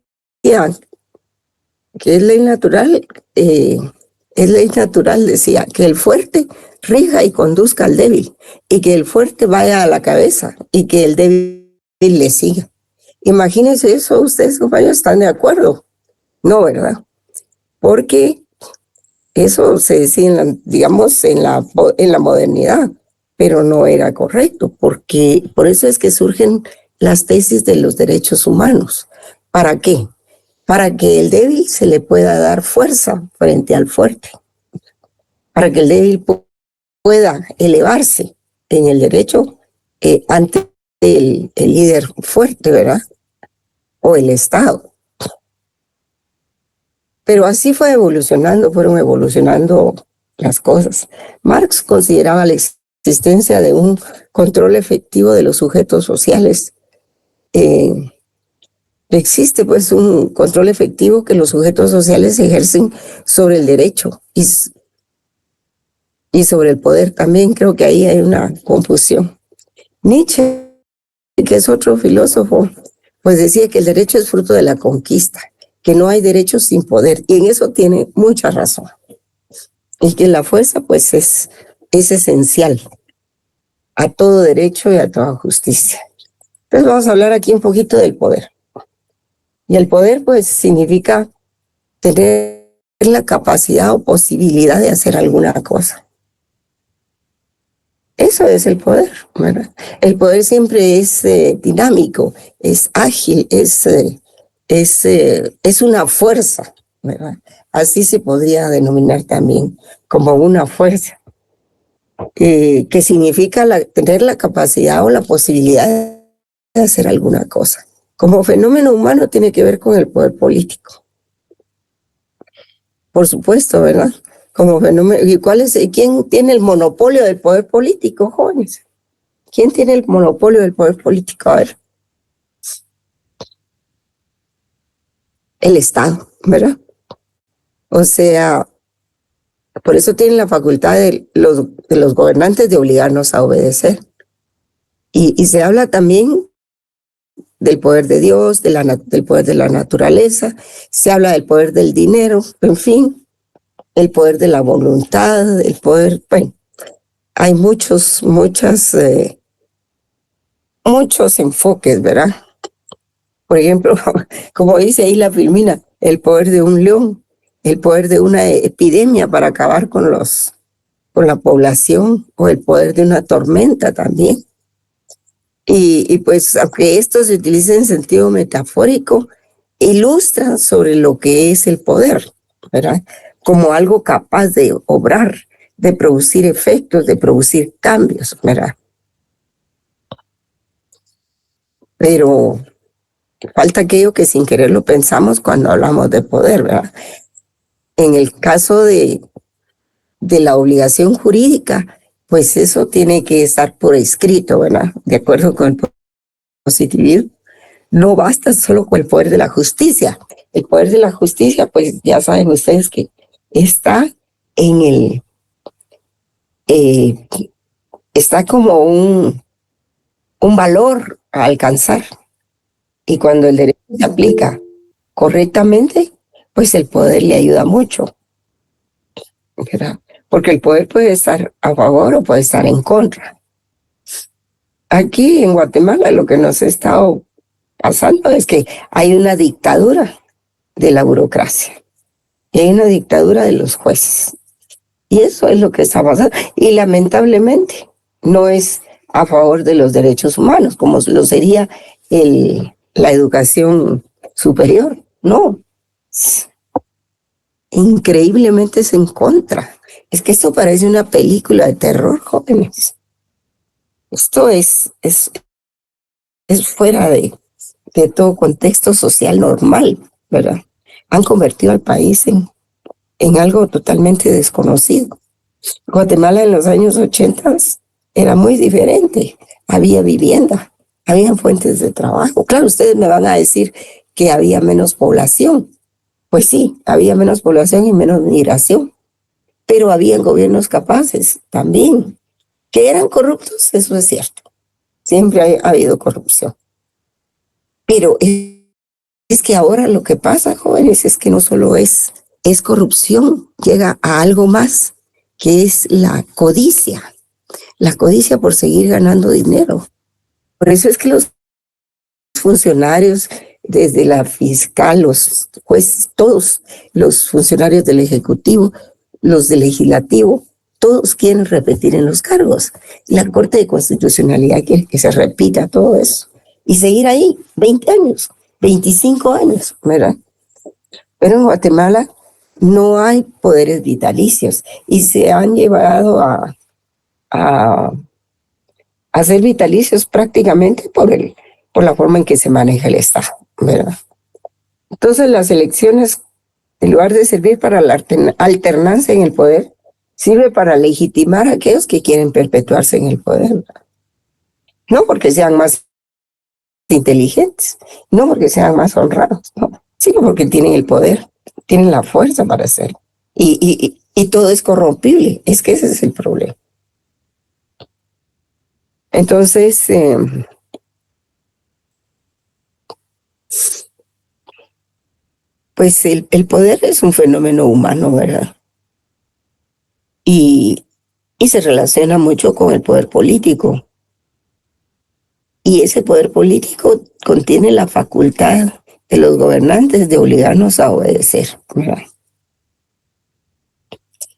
que es ley natural, decía, que el fuerte rija y conduzca al débil, y que el fuerte vaya a la cabeza, y que el débil le siga. Imagínense eso, ustedes, compañeros, ¿están de acuerdo? No, ¿verdad? porque eso se decía, digamos, en la modernidad, pero no era correcto, porque por eso es que surgen las tesis de los derechos humanos. ¿Para qué? Para que el débil se le pueda dar fuerza frente al fuerte, para que el débil pueda elevarse en el derecho ante el líder fuerte, ¿verdad? O el Estado. Pero así fueron evolucionando las cosas. Marx consideraba la existencia de un control efectivo de los sujetos sociales. Existe pues un control efectivo que los sujetos sociales ejercen sobre el derecho y sobre el poder también. Creo que ahí hay una confusión. Nietzsche, que es otro filósofo, pues decía que el derecho es fruto de la conquista, que no hay derecho sin poder, y en eso tiene mucha razón. Y que la fuerza pues es esencial a todo derecho y a toda justicia. Entonces vamos a hablar aquí un poquito del poder. Y el poder pues significa tener la capacidad o posibilidad de hacer alguna cosa. Eso es el poder, ¿verdad? El poder siempre es dinámico, es ágil, es una fuerza, ¿verdad? Así se podría denominar también como una fuerza, que significa tener la capacidad o la posibilidad de hacer alguna cosa. Como fenómeno humano tiene que ver con el poder político. Por supuesto, ¿verdad? Como fenómeno. ¿Y quién tiene el monopolio del poder político, jóvenes? ¿Quién tiene el monopolio del poder político? A ver. El Estado, ¿verdad? O sea, por eso tienen la facultad de los gobernantes de obligarnos a obedecer. Y se habla también del poder de Dios, del poder de la naturaleza, se habla del poder del dinero, en fin, el poder de la voluntad, el poder, bueno, hay muchos enfoques, ¿verdad? Por ejemplo, como dice ahí la Filmina, el poder de un león, el poder de una epidemia para acabar con la población, o el poder de una tormenta también. Y pues, aunque esto se utiliza en sentido metafórico, ilustran sobre lo que es el poder, ¿verdad? Como algo capaz de obrar, de producir efectos, de producir cambios, ¿verdad? Pero falta aquello que sin querer lo pensamos cuando hablamos de poder, ¿verdad? En el caso de la obligación jurídica, pues eso tiene que estar por escrito, ¿verdad? De acuerdo con el positivismo. No basta solo con el poder de la justicia. El poder de la justicia, pues ya saben ustedes que está está como un valor a alcanzar. Y cuando el derecho se aplica correctamente, pues el poder le ayuda mucho, ¿verdad? Porque el poder puede estar a favor o puede estar en contra. Aquí en Guatemala lo que nos ha estado pasando es que hay una dictadura de la burocracia y hay una dictadura de los jueces. Y eso es lo que está pasando. Y lamentablemente no es a favor de los derechos humanos, como lo sería la educación superior. No. Increíblemente es en contra. Es que esto parece una película de terror, jóvenes. Esto es fuera de todo contexto social normal, ¿verdad? Han convertido al país en algo totalmente desconocido. Guatemala en los años 80 era muy diferente. Había vivienda, había fuentes de trabajo. Claro, ustedes me van a decir que había menos población. Pues sí, había menos población y menos migración, pero había gobiernos capaces también. ¿Que eran corruptos? Eso es cierto. Siempre ha habido corrupción. Pero es que ahora lo que pasa, jóvenes, es que no solo es corrupción, llega a algo más, que es la codicia por seguir ganando dinero. Por eso es que los funcionarios desde la fiscal, los jueces, todos los funcionarios del Ejecutivo, los del Legislativo, todos quieren repetir en los cargos. La Corte de Constitucionalidad quiere que se repita todo eso y seguir ahí 20 años, 25 años, ¿verdad? Pero en Guatemala no hay poderes vitalicios y se han llevado a ser vitalicios prácticamente por la forma en que se maneja el Estado, ¿verdad? Entonces las elecciones, en lugar de servir para la alternancia en el poder, sirve para legitimar a aquellos que quieren perpetuarse en el poder, ¿verdad? No porque sean más inteligentes, no porque sean más honrados, no, sino porque tienen el poder, tienen la fuerza para hacerlo. Y todo es corrompible, es que ese es el problema. Entonces, pues el poder es un fenómeno humano, ¿verdad? Y se relaciona mucho con el poder político. Y ese poder político contiene la facultad de los gobernantes de obligarnos a obedecer, ¿verdad?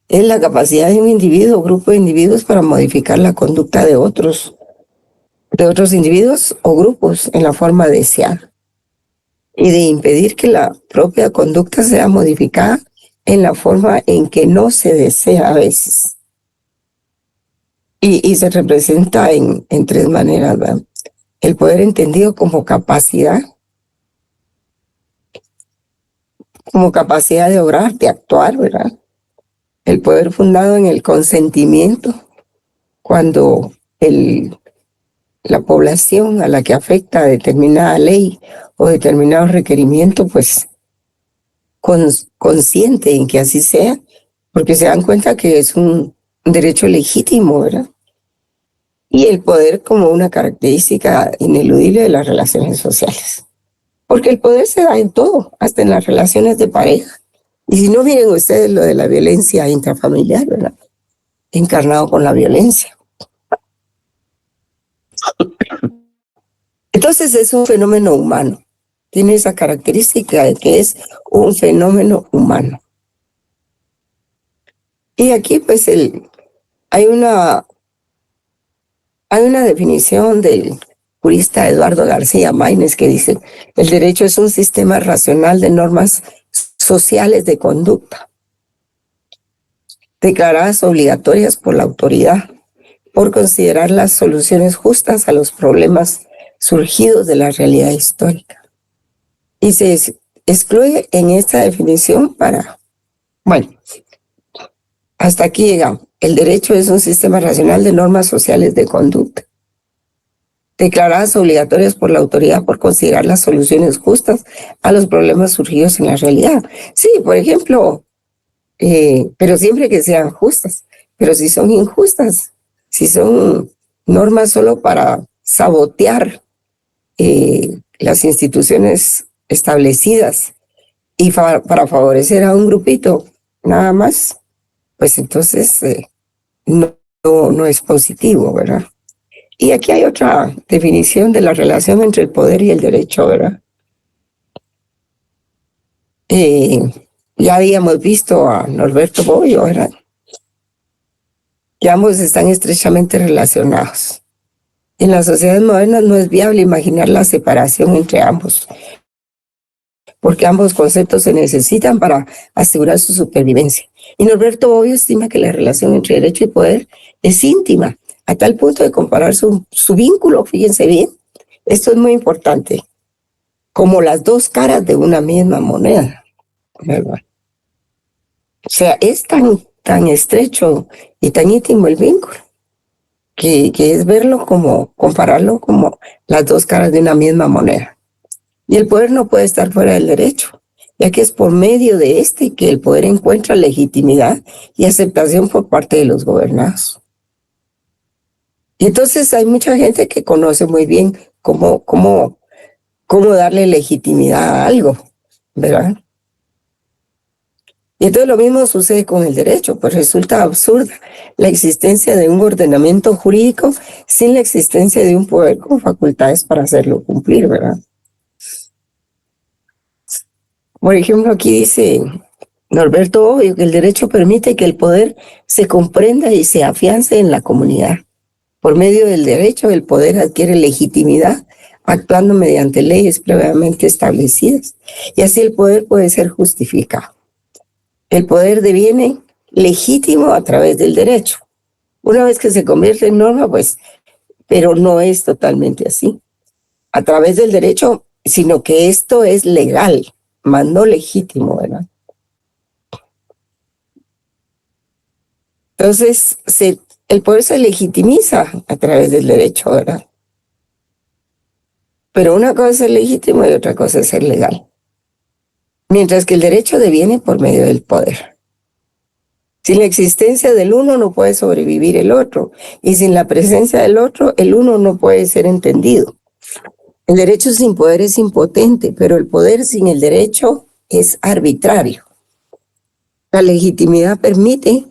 Es la capacidad de un individuo o grupo de individuos para modificar la conducta de otros individuos o grupos en la forma deseada y de impedir que la propia conducta sea modificada en la forma en que no se desea a veces. Y se representa en tres maneras, ¿verdad? El poder entendido como capacidad de obrar, de actuar, ¿verdad? El poder fundado en el consentimiento, cuando la población a la que afecta determinada ley o determinado requerimiento, pues consciente en que así sea, porque se dan cuenta que es un derecho legítimo, ¿verdad? Y el poder como una característica ineludible de las relaciones sociales. Porque el poder se da en todo, hasta en las relaciones de pareja. Y si no, miren ustedes lo de la violencia intrafamiliar, ¿verdad? Encarnado con la violencia. Entonces es un fenómeno humano. Tiene esa característica de que es un fenómeno humano. Y aquí pues hay una definición del jurista Eduardo García Maínez que dice: el derecho es un sistema racional de normas sociales de conducta, declaradas obligatorias por la autoridad, por considerar las soluciones justas a los problemas surgidos de la realidad histórica. Y se excluye en esta definición hasta aquí llegamos. El derecho es un sistema racional de normas sociales de conducta, declaradas obligatorias por la autoridad por considerar las soluciones justas a los problemas surgidos en la realidad. Sí, por ejemplo, pero siempre que sean justas. Pero si son injustas, si son normas solo para sabotear las instituciones establecidas y para favorecer a un grupito nada más, pues entonces no es positivo, ¿verdad? Y aquí hay otra definición de la relación entre el poder y el derecho, ¿verdad? Ya habíamos visto a Norberto Bobbio, ¿verdad? Que ambos están estrechamente relacionados. En las sociedades modernas no es viable imaginar la separación entre ambos, porque ambos conceptos se necesitan para asegurar su supervivencia. Y Norberto Bobbio estima que la relación entre derecho y poder es íntima, a tal punto de comparar su vínculo, fíjense bien, esto es muy importante, como las dos caras de una misma moneda, ¿verdad? O sea, es tan estrecho y tan íntimo el vínculo, que es compararlo como las dos caras de una misma moneda. Y el poder no puede estar fuera del derecho, ya que es por medio de este que el poder encuentra legitimidad y aceptación por parte de los gobernados. Y entonces hay mucha gente que conoce muy bien cómo darle legitimidad a algo, ¿verdad? Y entonces lo mismo sucede con el derecho, pues resulta absurda la existencia de un ordenamiento jurídico sin la existencia de un poder con facultades para hacerlo cumplir, ¿verdad? Por ejemplo, aquí dice Norberto Bobbio que el derecho permite que el poder se comprenda y se afiance en la comunidad. Por medio del derecho, el poder adquiere legitimidad actuando mediante leyes previamente establecidas y así el poder puede ser justificado. El poder deviene legítimo a través del derecho. Una vez que se convierte en norma, pues, pero no es totalmente así. A través del derecho, sino que esto es legal, más no legítimo, ¿verdad? Entonces, el poder se legitimiza a través del derecho, ¿verdad? Pero una cosa es ser legítimo y otra cosa es ser legal. Mientras que el derecho deviene por medio del poder. Sin la existencia del uno no puede sobrevivir el otro, y sin la presencia del otro, el uno no puede ser entendido. El derecho sin poder es impotente, pero el poder sin el derecho es arbitrario. La legitimidad permite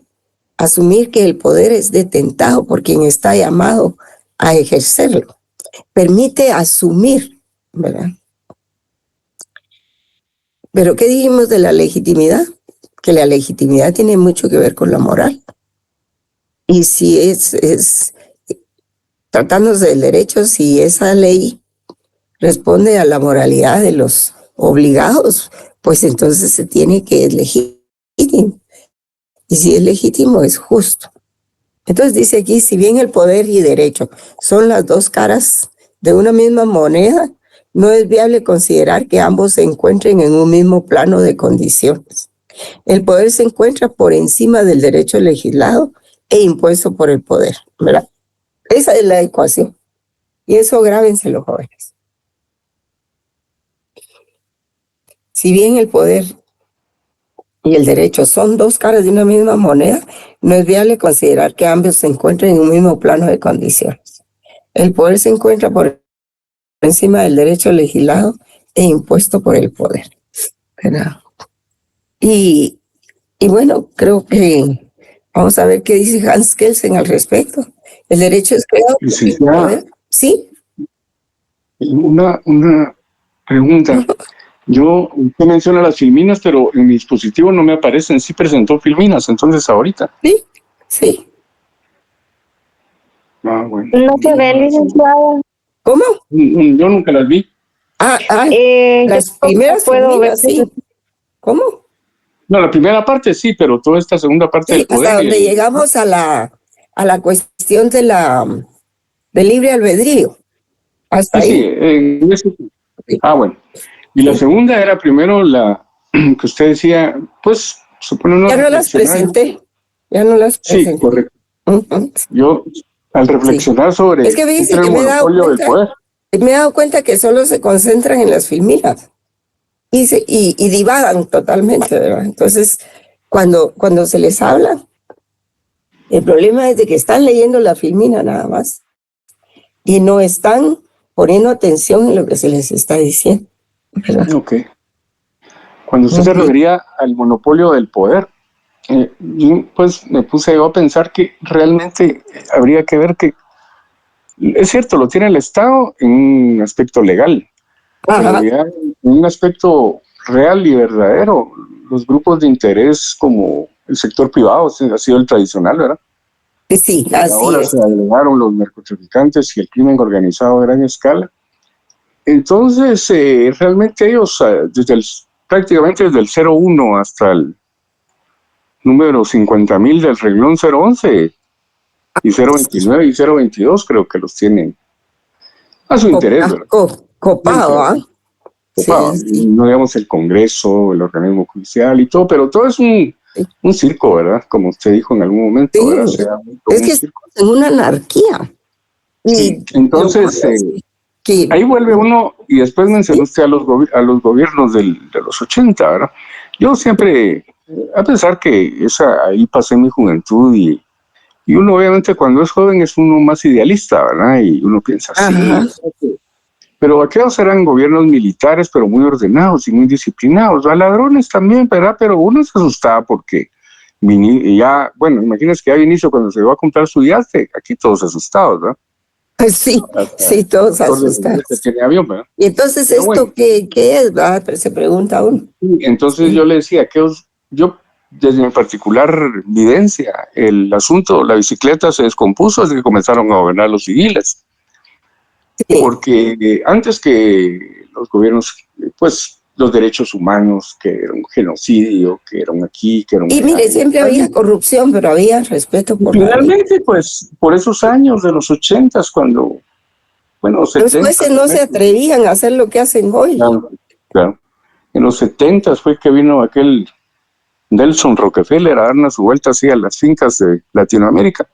asumir que el poder es detentado por quien está llamado a ejercerlo. Permite asumir, ¿verdad? Pero ¿qué dijimos de la legitimidad? Que la legitimidad tiene mucho que ver con la moral. Y si es tratándose del derecho, si esa ley responde a la moralidad de los obligados, pues entonces se tiene que es legítimo. Y si es legítimo, es justo. Entonces dice aquí, si bien el poder y derecho son las dos caras de una misma moneda, no es viable considerar que ambos se encuentren en un mismo plano de condiciones. El poder se encuentra por encima del derecho legislado e impuesto por el poder, ¿verdad? Esa es la ecuación. Y eso grábense los jóvenes. Si bien el poder y el derecho son dos caras de una misma moneda, no es viable considerar que ambos se encuentren en un mismo plano de condiciones. El poder se encuentra por encima del derecho legislado e impuesto por el poder, ¿verdad? Y bueno, creo que vamos a ver qué dice Hans Kelsen al respecto. El derecho es creado por el poder. Sí. Una pregunta. Usted menciona las filminas, pero en mi dispositivo no me aparecen. Sí presentó filminas, entonces ahorita. Sí, sí. Ah, bueno. No se ve, licenciada. ¿Cómo? Yo nunca las vi. Las primeras filminas, sí. ¿Cómo? No, la primera parte sí, pero toda esta segunda parte del poder. Hasta donde llegamos a la cuestión del libre albedrío. Hasta sí, ahí. Sí. Ah, bueno. Y la segunda era primero la que usted decía, pues, supone ya no las presenté. Sí, correcto. Yo, al reflexionar sobre es que dice el que monopolio del poder, me he dado cuenta que solo se concentran en las filminas y divagan totalmente, ¿verdad? Entonces, cuando se les habla, el problema es de que están leyendo la filmina nada más y no están poniendo atención en lo que se les está diciendo, ¿verdad? Ok. Cuando usted se refería al monopolio del poder, yo pues me puse yo a pensar que realmente habría que ver que, es cierto, lo tiene el Estado en un aspecto legal, pero ya en un aspecto real y verdadero, los grupos de interés como el sector privado ha sido el tradicional, ¿verdad? Sí, así ahora es. se agregaron los narcotraficantes y el crimen organizado a gran escala. Entonces, realmente ellos, prácticamente desde el 01 hasta el número 50.000 del reglón 011 y 029 y 022, creo que los tienen a su interés, ¿verdad? Copado, ¿ah? Copado. Sí. No digamos el Congreso, el organismo judicial y todo, pero todo es un circo, ¿verdad? Como usted dijo en algún momento, ¿verdad? Sí. Es que estamos en una anarquía. Sí. Entonces, ahí vuelve uno, y después mencionó usted a los gobiernos de los 80, ¿verdad? Yo siempre, a pesar que ahí pasé mi juventud y uno obviamente cuando es joven es uno más idealista, ¿verdad? Y uno piensa, sí, pero aquellos eran gobiernos militares, pero muy ordenados y muy disciplinados, a ladrones también, ¿verdad? Pero uno se asustaba porque imagínense que ya inicio cuando se iba a comprar su yate, aquí todos asustados, ¿verdad? Sí, sí, todos asustados. Tiene avión, ¿verdad? Y entonces, pero ¿esto bueno, qué es? ¿Verdad? Pero se pregunta uno. Entonces yo le decía que yo, desde mi particular vivencia, el asunto, la bicicleta se descompuso desde que comenzaron a gobernar los civiles. Sí. Porque antes que los gobiernos, pues los derechos humanos, que era un genocidio, que eran aquí, que eran... Y mire, siempre había corrupción, pero había respeto por la ley. Finalmente, pues, por esos años de los 80s, cuando, bueno, los 70s... Los jueces no se atrevían a hacer lo que hacen hoy. Claro. En los 70s fue que vino aquel Nelson Rockefeller a darnos su vuelta así a las fincas de Latinoamérica.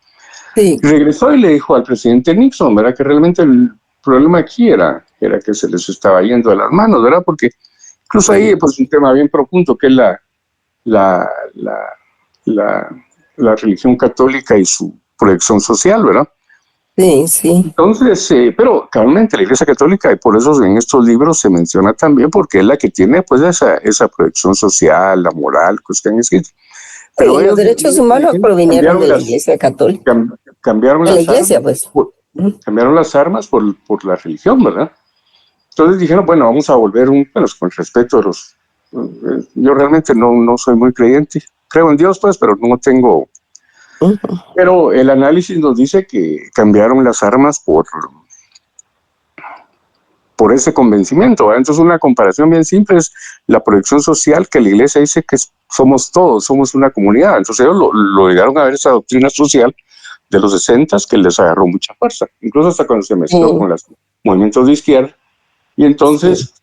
Sí. Y regresó y le dijo al presidente Nixon, ¿verdad? Que realmente el problema aquí era que se les estaba yendo de las manos, ¿verdad? Porque incluso ahí, pues, un tema bien profundo, que es la religión católica y su proyección social, ¿verdad? Sí, sí. Entonces, pero claramente la Iglesia Católica, y por eso en estos libros se menciona también, porque es la que tiene, pues, esa proyección social, la moral, que están escritos. Pero sí, los derechos humanos provinieron de la Iglesia Católica. Cambiaron de la las Iglesia, armas, pues. Cambiaron las armas por la religión, ¿verdad? Entonces dijeron, bueno, vamos a volver bueno, con respeto a los... Yo realmente no soy muy creyente. Creo en Dios, pues, pero no tengo... Pero el análisis nos dice que cambiaron las armas por ese convencimiento, ¿verdad? Entonces una comparación bien simple es la proyección social, que la Iglesia dice que somos todos, somos una comunidad. Entonces ellos lo llegaron a ver, esa doctrina social de los 60s, que les agarró mucha fuerza, incluso hasta cuando se mezcló con los movimientos de izquierda. Y entonces,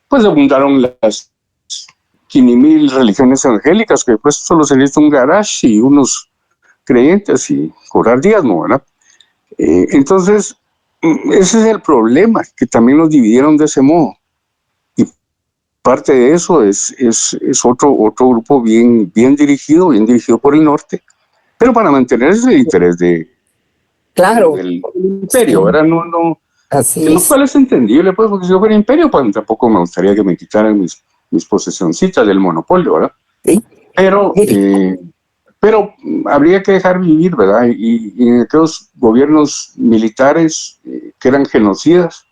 pues abundaron las 5,000 religiones evangélicas, que pues solo se necesita un garage y unos creyentes y cobrar diezmo, ¿verdad? Entonces, ese es el problema, que también nos dividieron de ese modo. Y parte de eso es otro grupo bien dirigido por el norte, pero para mantener ese interés del imperio, ¿verdad? Así lo cual es entendible, pues, porque si yo fuera imperio, pues tampoco me gustaría que me quitaran mis posesioncitas del monopolio, ¿verdad? Sí. Pero habría que dejar vivir, ¿verdad? Y en aquellos gobiernos militares que eran genocidas,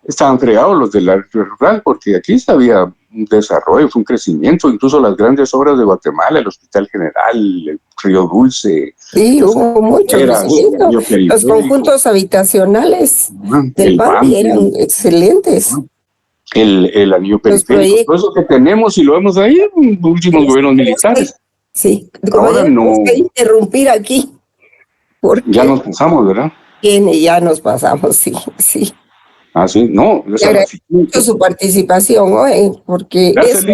estaban fregados los del área rural, porque aquí había un desarrollo, fue un crecimiento, incluso las grandes obras de Guatemala, el Hospital General, el Río Dulce. Sí, hubo mucho crecimiento. Los conjuntos habitacionales del PAN eran excelentes. El anillo periférico, todo eso que tenemos y lo vemos ahí en los últimos gobiernos militares. Sí, ahora no. Tenemos que interrumpir aquí. Porque ya nos pasamos, ¿verdad? Ya nos pasamos, sí. Ah, sí, no. Le agradezco su participación, porque gracias,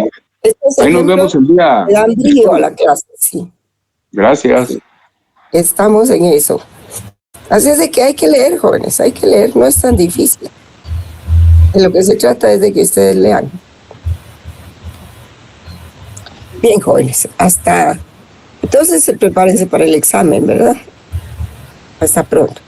estos ahí nos vemos el día. Le dan brillo a la clase, sí. Gracias. Sí. Estamos en eso. Así es de que hay que leer, jóvenes, hay que leer, no es tan difícil. De lo que se trata es de que ustedes lean. Bien, jóvenes, entonces prepárense para el examen, ¿verdad? Hasta pronto.